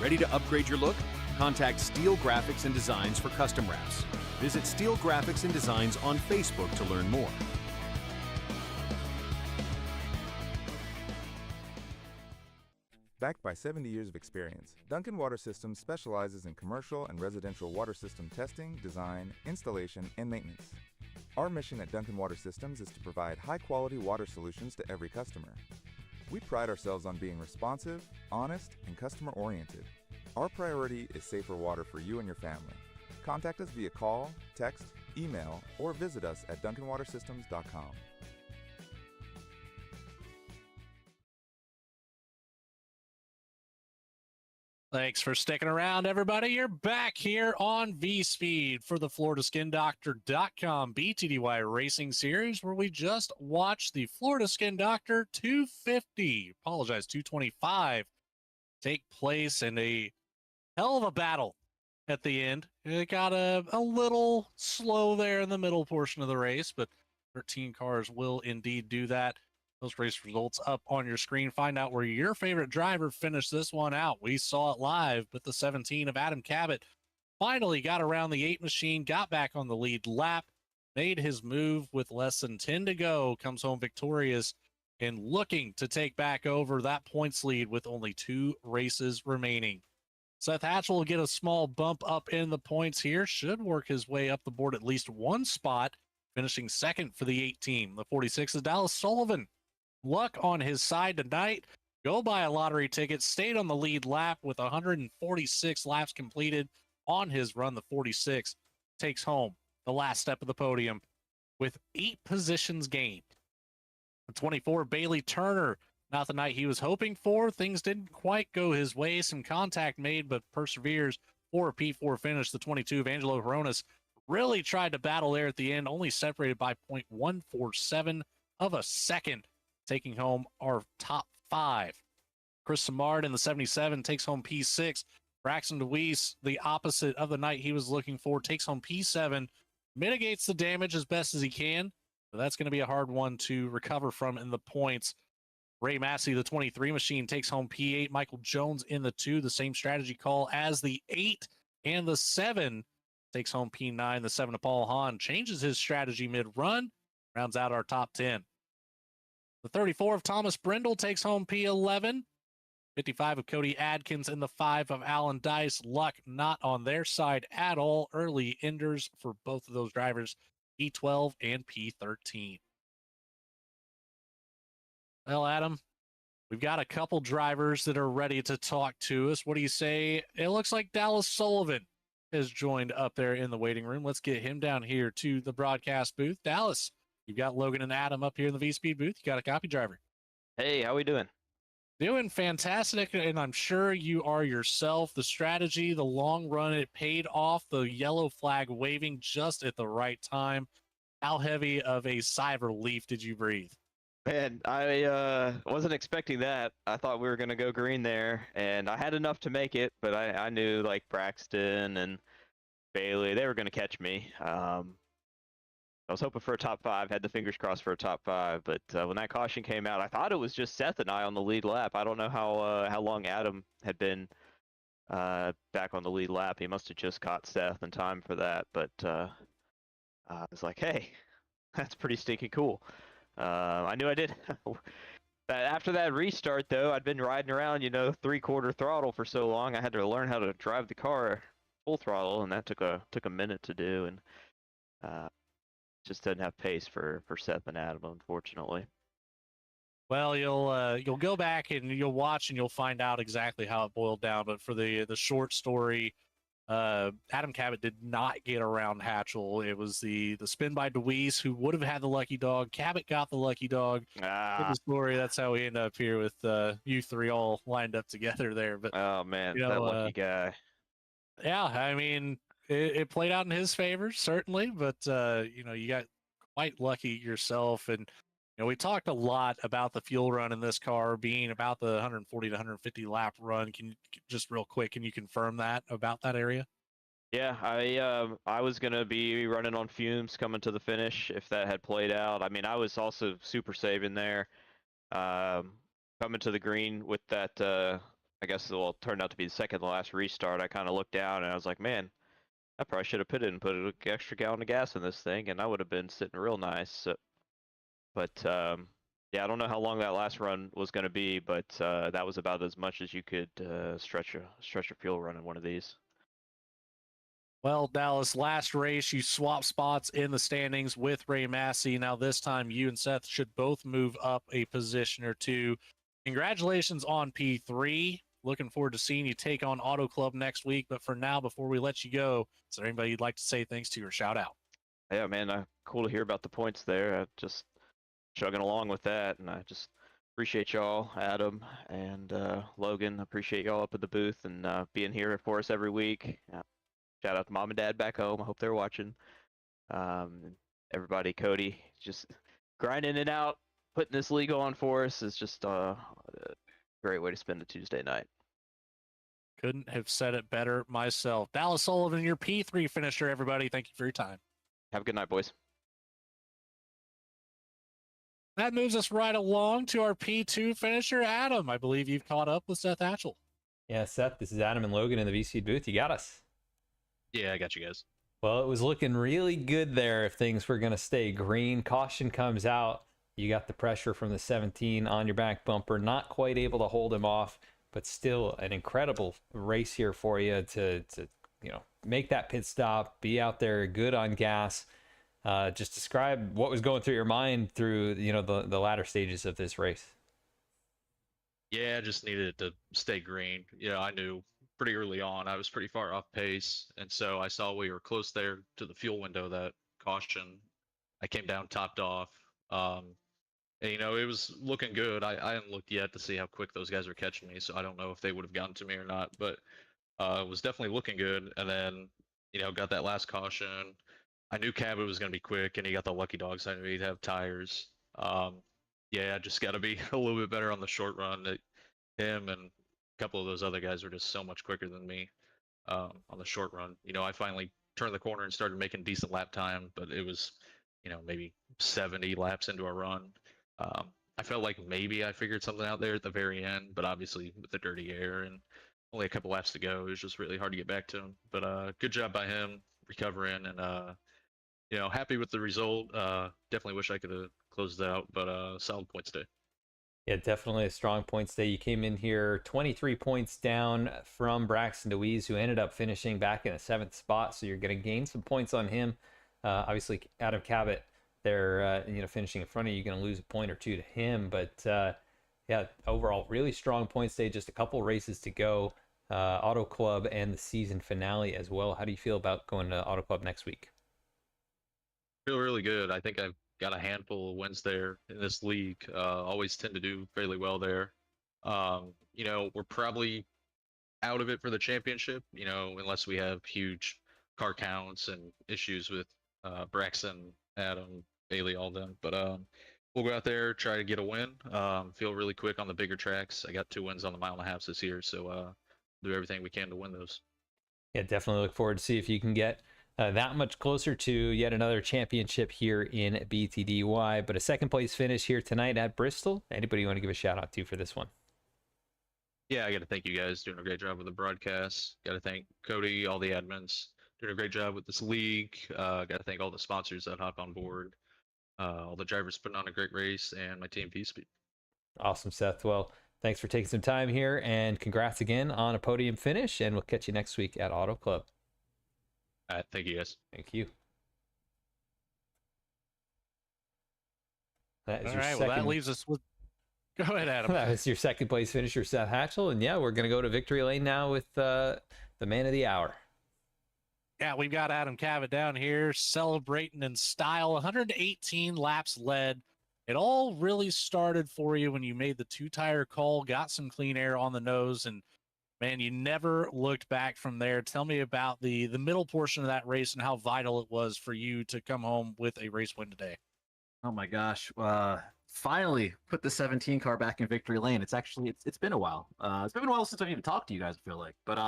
Ready to upgrade your look? Contact Steel Graphics and Designs for custom wraps. Visit Steel Graphics and Designs on Facebook to learn more. Backed by 70 years of experience, Duncan Water Systems specializes in commercial and residential water system testing, design, installation, and maintenance. Our mission at Duncan Water Systems is to provide high-quality water solutions to every customer. We pride ourselves on being responsive, honest, and customer-oriented. Our priority is safer water for you and your family. Contact us via call, text, email, or visit us at duncanwatersystems.com. Thanks for sticking around, everybody. You're back here on VSPEED for the FloridaSkinDoctor.com BTDY Racing Series, where we just watched the Florida Skin Doctor 225 take place in a hell of a battle at the end. It got a little slow there in the middle portion of the race, but 13 cars will indeed do that. Those race results up on your screen. Find out where your favorite driver finished this one out. We saw it live, but the 17 of Adam Cabot finally got around the 8 machine, got back on the lead lap, made his move with less than 10 to go, comes home victorious, and looking to take back over that points lead with only 2 races remaining. Seth Hatchell will get a small bump up in the points here, should work his way up the board at least 1 spot, finishing second for the 8 team. The 46 is Dallas Sullivan. Luck on his side tonight. Go buy a lottery ticket. Stayed on the lead lap with 146 laps completed on his run. The 46 takes home the last step of the podium with 8 positions gained. The 24, Bailey Turner, not the night he was hoping for. Things didn't quite go his way. Some contact made, but perseveres for a P4 finish. The 22 of Angelo Horonis really tried to battle there at the end, only separated by 0.147 of a second, taking home our top 5. Chris Samard in the 77 takes home P6. Braxton DeWeese, the opposite of the night he was looking for, takes home P7, mitigates the damage as best as he can, but that's going to be a hard one to recover from in the points. Ray Massey, the 23 machine, takes home P8. Michael Jones in the 2, the same strategy call as the 8, and the 7 takes home P9. The 7 of Paul Hahn changes his strategy mid-run, rounds out our top 10. The 34 of Thomas Brindle takes home P11. 55 of Cody Adkins and the 5 of Alan Dice. Luck not on their side at all. Early enders for both of those drivers, P12 and P13. Well, Adam, we've got a couple drivers that are ready to talk to us. What do you say? It looks like Dallas Sullivan has joined up there in the waiting room. Let's get him down here to the broadcast booth. Dallas, you've got Logan and Adam up here in the VSPEED booth. You got a copy driver. Hey, how we doing? Doing fantastic, and I'm sure you are yourself. The strategy, the long run, it paid off. The yellow flag waving just at the right time. How heavy of a sigh of relief did you breathe? Man, I wasn't expecting that. I thought we were going to go green there, and I had enough to make it, but I knew like Braxton and Bailey, they were going to catch me. I was hoping for a top 5, had the fingers crossed for a top 5, but when that caution came out, I thought it was just Seth and I on the lead lap. I don't know how long Adam had been back on the lead lap. He must have just caught Seth in time for that, but I was like, hey, that's pretty stinking cool. I knew I did After that restart, though, I'd been riding around, 3/4 throttle for so long. I had to learn how to drive the car full throttle, and that took a minute to do, and uh, just didn't have pace for Seth and Adam, unfortunately. Well, you'll go back and you'll watch and you'll find out exactly how it boiled down. But for the short story, Adam Cabot did not get around Hatchell. It was the spin by DeWeese who would have had the lucky dog. Cabot got the lucky dog. In the story, that's how we end up here with you three all lined up together there. But Oh man, you know, that lucky guy. yeah, I mean, it played out in his favor certainly, but you got quite lucky yourself. And we talked a lot about the fuel run in this car being about the 140 to 150 lap run. Can you just real quick, can you confirm that about that area? Yeah, I was gonna be running on fumes coming to the finish if that had played out. I mean, I was also super saving there. Coming to the green with that, I guess it turned out to be the second to last restart. I kind of looked down and I was like, man, I probably should have pitted and put an extra gallon of gas in this thing, and I would have been sitting real nice. So, but yeah, I don't know how long that last run was going to be, but that was about as much as you could stretch a fuel run in one of these. Well, Dallas, last race, you swap spots in the standings with Ray Massey. Now, this time, you and Seth should both move up a position or two. Congratulations on P3. Looking forward to seeing you take on Auto Club next week. But for now, before we let you go, is there anybody you'd like to say thanks to or shout out? Yeah, man, cool to hear about the points there. Just chugging along with that, and I just appreciate y'all, Adam and Logan. Appreciate y'all up at the booth and being here for us every week. Shout out to mom and dad back home. I hope they're watching. Everybody, Cody, just grinding it out, putting this league on for us is just a great way to spend a Tuesday night. Couldn't have said it better myself. Dallas Sullivan, your P3 finisher, everybody. Thank you for your time. Have a good night, boys. That moves us right along to our P2 finisher, Adam. I believe you've caught up with Seth Hatchell. Yeah, Seth, this is Adam and Logan in the VSPEED booth. You got us. Yeah, I got you guys. Well, it was looking really good there if things were going to stay green. Caution comes out. You got the pressure from the 17 on your back bumper. Not quite able to hold him off, but still an incredible race here for you to make that pit stop, be out there good on gas. Just describe what was going through your mind through the latter stages of this race. Yeah, I just needed it to stay green. I knew pretty early on I was pretty far off pace, and so I saw we were close there to the fuel window, that caution. I came down topped off. And, it was looking good. I hadn't looked yet to see how quick those guys were catching me, so I don't know if they would have gotten to me or not, but it was definitely looking good. And then, got that last caution. I knew Cabot was going to be quick, and he got the lucky dog, so I knew he'd have tires. Yeah, just got to be a little bit better on the short run. Him and a couple of those other guys were just so much quicker than me on the short run. I finally turned the corner and started making decent lap time, but it was, maybe 70 laps into a run. I felt like maybe I figured something out there at the very end, but obviously with the dirty air and only a couple laps to go, it was just really hard to get back to him. But good job by him recovering, and happy with the result. Definitely wish I could have closed it out, but solid points day. Yeah, definitely a strong points day. You came in here 23 points down from Braxton DeWeese, who ended up finishing back in a 7th spot. So you're going to gain some points on him. Obviously, Adam Cabot, they're finishing in front of you. You're going to lose a point or two to him. But yeah, overall, really strong points day. Just a couple races to go. Auto Club and the season finale as well. How do you feel about going to Auto Club next week? Feel really good. I think I've got a handful of wins there in this league. Always tend to do fairly well there. We're probably out of it for the championship, unless we have huge car counts and issues with Braxton, Adam, Bailey, all them. But we'll go out there, try to get a win. Feel really quick on the bigger tracks. I got 2 wins on the 1.5 miles this year, so do everything we can to win those. Yeah, definitely look forward to see if you can get that much closer to yet another championship here in BTDY. But a 2nd place finish here tonight at Bristol. Anybody you want to give a shout out to for this one? Yeah, I got to thank you guys, doing a great job with the broadcast. Got to thank Cody, all the admins, doing a great job with this league. Got to thank all the sponsors that hop on board, all the drivers putting on a great race, and my team VSPEED. Awesome, Seth. Well, thanks for taking some time here, and congrats again on a podium finish, and we'll catch you next week at Auto Club. All right, thank you guys. Thank you. That is All your right, second. well, that leaves us with. Go ahead, Adam. That was your second place finisher, Seth Hatchell. And yeah, we're going to go to victory lane now with the man of the hour. Yeah, we've got Adam Cavett down here celebrating in style. 118 laps led. It all really started for you when you made the two-tire call, got some clean air on the nose, and man, you never looked back from there. Tell me about the middle portion of that race and how vital it was for you to come home with a race win today. Oh my gosh. Finally put the 17 car back in victory lane. It's been a while. It's been a while since I've even talked to you guys, I feel like. But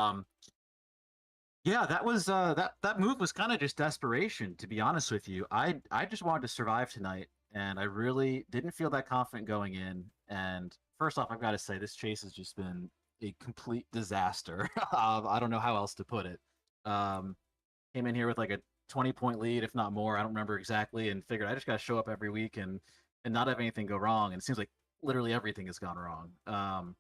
yeah, that was that move was kind of just desperation, to be honest with you. I just wanted to survive tonight, and I really didn't feel that confident going in. And first off, I've got to say this chase has just been a complete disaster. I don't know how else to put it. Came in here with like a 20-point lead, if not more. I don't remember exactly, and figured I just got to show up every week and not have anything go wrong. And it seems like literally everything has gone wrong.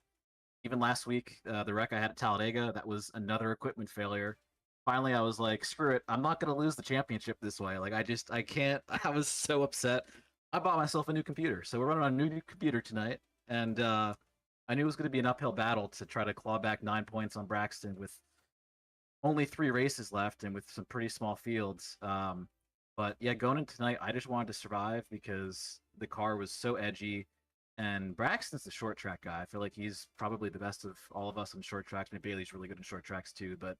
Even last week, the wreck I had at Talladega, that was another equipment failure. Finally, I was like, screw it. I'm not going to lose the championship this way. Like, I can't. I was so upset. I bought myself a new computer. So we're running on a new computer tonight. And I knew it was going to be an uphill battle to try to claw back 9 points on Braxton with only 3 races left and with some pretty small fields. But yeah, going into tonight, I just wanted to survive because the car was so edgy. And Braxton's the short track guy. I feel like he's probably the best of all of us in short tracks. I mean, Bailey's really good in short tracks too. But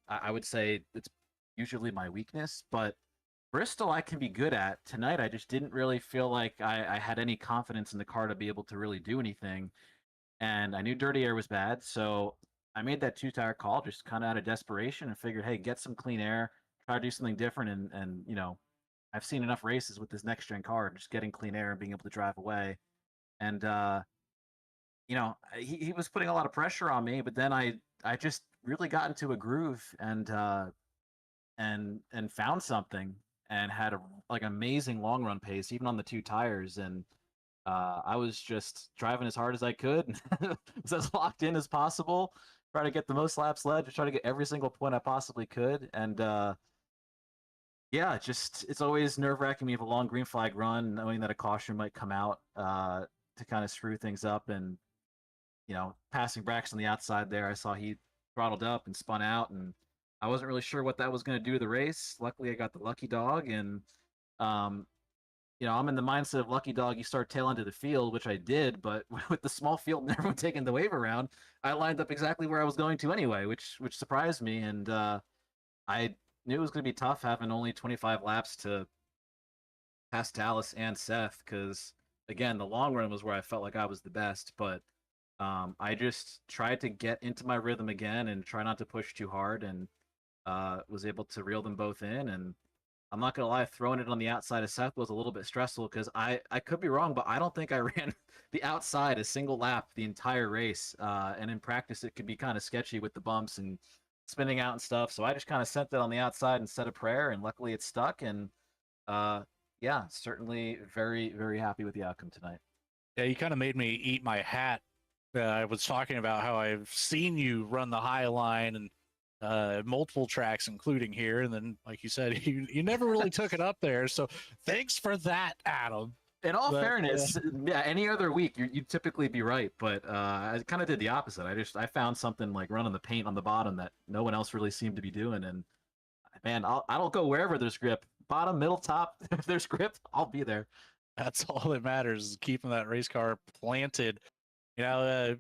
I would say it's usually my weakness. But Bristol I can be good at. Tonight, I just didn't really feel like I had any confidence in the car to be able to really do anything. And I knew dirty air was bad. So I made that 2-tire call just kind of out of desperation and figured, hey, get some clean air, try to do something different. And you know, I've seen enough races with this next gen car, just getting clean air and being able to drive away. And you know, he was putting a lot of pressure on me, but then I just really got into a groove and found something and had a like amazing long run pace even on the 2 tires. And I was just driving as hard as I could, was as locked in as possible, try to get the most laps led, just try to get every single point I possibly could. And yeah, just it's always nerve-wracking. We have a long green flag run, knowing that a caution might come out to kind of screw things up. And you know, passing Braxton on the outside there, I saw he throttled up and spun out, and I wasn't really sure what that was going to do to the race. Luckily, I got the lucky dog, and you know, I'm in the mindset of lucky dog. You start tail into the field, which I did, but with the small field and everyone taking the wave around, I lined up exactly where I was going to anyway, which surprised me. And I knew it was going to be tough having only 25 laps to pass Dallas and Seth, because again, the long run was where I felt like I was the best. But I just tried to get into my rhythm again and try not to push too hard, and was able to reel them both in. And I'm not gonna lie, throwing it on the outside of Seth was a little bit stressful because I could be wrong, but I don't think I ran the outside a single lap the entire race. And in practice, it could be kind of sketchy with the bumps and spinning out and stuff. So I just kind of sent that on the outside and said a prayer, and luckily it stuck. And yeah, certainly very, very happy with the outcome tonight. Yeah, you kind of made me eat my hat. I was talking about how I've seen you run the high line and multiple tracks, including here, and then, like you said, you never really took it up there. So thanks for that, Adam. In all fairness, yeah, any other week you'd typically be right, but I kind of did the opposite. I found something like running the paint on the bottom that no one else really seemed to be doing, and man, I'll go wherever there's grip, bottom, middle, top. If there's grip, I'll be there. That's all that matters, is keeping that race car planted. You know,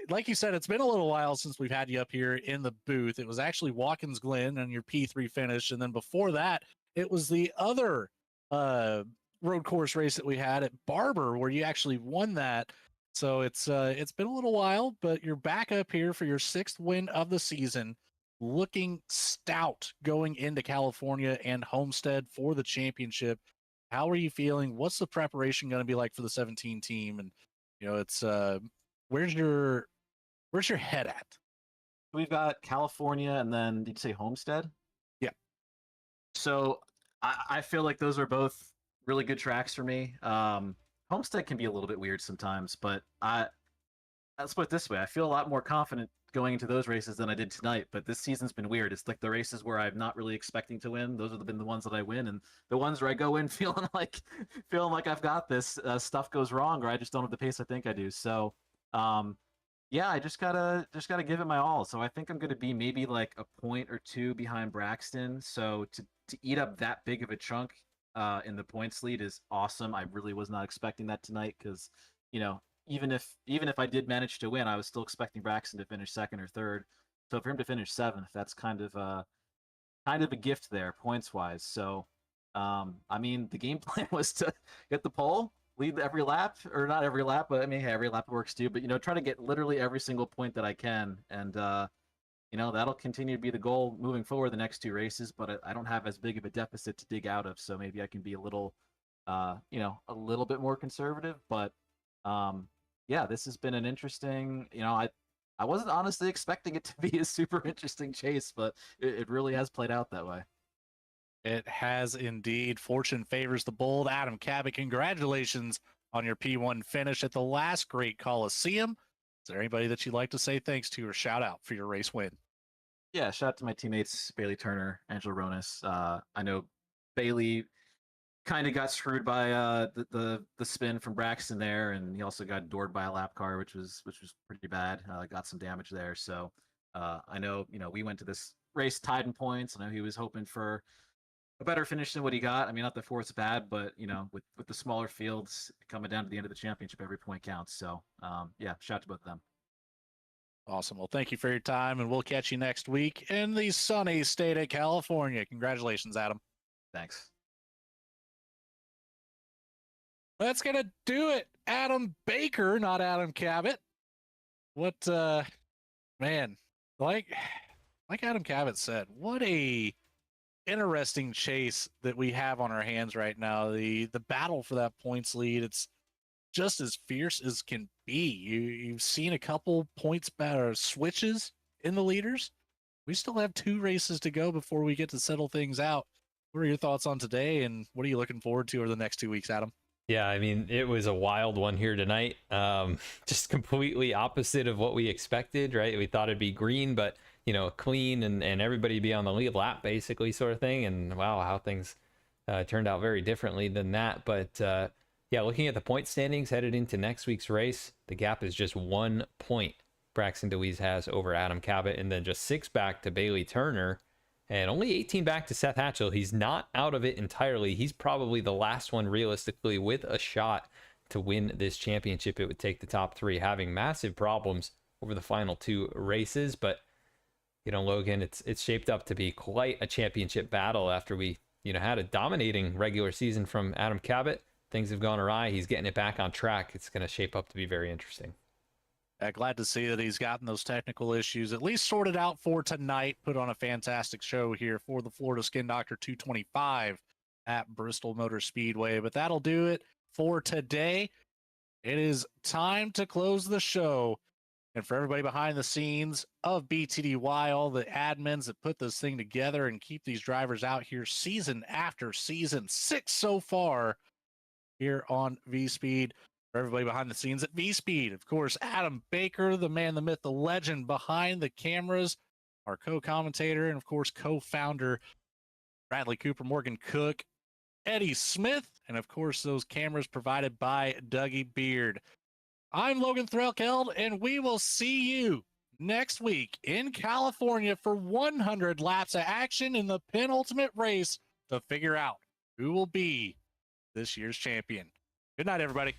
like you said, it's been a little while since we've had you up here in the booth. It was actually Watkins Glen and your P3 finish, and then before that, it was the other road course race that we had at Barber where you actually won that. So it's been a little while, but you're back up here for your 6th win of the season, looking stout going into California and Homestead for the championship. How are you feeling? What's the preparation going to be like for the 17 team? And you know, it's where's your head at? We've got California, and then did you say Homestead? Yeah. So I feel like those are both really good tracks for me. Homestead can be a little bit weird sometimes, but let's put it this way: I feel a lot more confident going into those races than I did tonight. But this season's been weird. It's like the races where I'm not really expecting to win; those have been the ones that I win, and the ones where I go in feeling like I've got this, stuff goes wrong, or I just don't have the pace I think I do. So, yeah, I just gotta give it my all. So I think I'm gonna be maybe like a point or two behind Braxton. So to eat up that big of a chunk in the points lead is awesome. I really was not expecting that tonight because, you know, even if I did manage to win, I was still expecting Braxton to finish second or third. So for him to finish seventh, that's kind of a gift there points wise. So, I mean, the game plan was to get the pole, lead every lap, or not every lap, but I mean, hey, every lap works too. But try to get literally every single point that I can, and that'll continue to be the goal moving forward the next two races. But I don't have as big of a deficit to dig out of, so maybe I can be a little, a little bit more conservative. But yeah, this has been an interesting. I wasn't honestly expecting it to be a super interesting chase, but it really has played out that way. It has indeed. Fortune favors the bold. Adam Cabot, congratulations on your P1 finish at the last Great Coliseum. Is there anybody that you'd like to say thanks to or shout out for your race win? Yeah, shout out to my teammates Bailey Turner, Angela Ronis. I know Bailey kind of got screwed by the spin from Braxton there, and he also got doored by a lap car, which was pretty bad. Got some damage there. So I know we went to this race tied in points. I know he was hoping for a better finish than what he got. I mean, not that fourth's bad, but with the smaller fields coming down to the end of the championship, every point counts. So yeah, shout out to both of them. Awesome. Well, thank you for your time, and we'll catch you next week in the sunny state of California. Congratulations, Adam. Thanks. That's going to do it. Adam Baker, not Adam Cabot. What, man, like Adam Cabot said, what a interesting chase that we have on our hands right now. The battle for that points lead, it's just as fierce as can be. You've seen a couple points better switches in the leaders. We still have 2 races to go before we get to settle things out. What are your thoughts on today, and what are you looking forward to over the next 2 weeks, Adam? Yeah, I mean, it was a wild one here tonight. Just completely opposite of what we expected, right? We thought it'd be green, but clean and everybody be on the lead lap basically, sort of thing. And wow, how things turned out very differently than that. But yeah, looking at the point standings headed into next week's race, the gap is just 1 point Braxton DeWeese has over Adam Cabot, and then just 6 back to Bailey Turner, and only 18 back to Seth Hatchell. He's not out of it entirely. He's probably the last one realistically with a shot to win this championship. It would take the top 3, having massive problems over the final 2 races. But Logan, it's shaped up to be quite a championship battle after we had a dominating regular season from Adam Cabot. Things have gone awry. He's getting it back on track. It's going to shape up to be very interesting. Glad to see that he's gotten those technical issues at least sorted out for tonight. Put on a fantastic show here for the Florida Skin Doctor 225 at Bristol Motor Speedway. But that'll do it for today. It is time to close the show. And for everybody behind the scenes of BTDY, all the admins that put this thing together and keep these drivers out here season after season, 6 so far here on VSPEED. For everybody behind the scenes at VSPEED, of course, Adam Baker, the man, the myth, the legend behind the cameras, our co-commentator, and of course, co-founder Bradley Cooper, Morgan Cook, Eddie Smith, and of course, those cameras provided by Dougie Beard. I'm Logan Threlkeld, and we will see you next week in California for 100 laps of action in the penultimate race to figure out who will be this year's champion. Good night, everybody.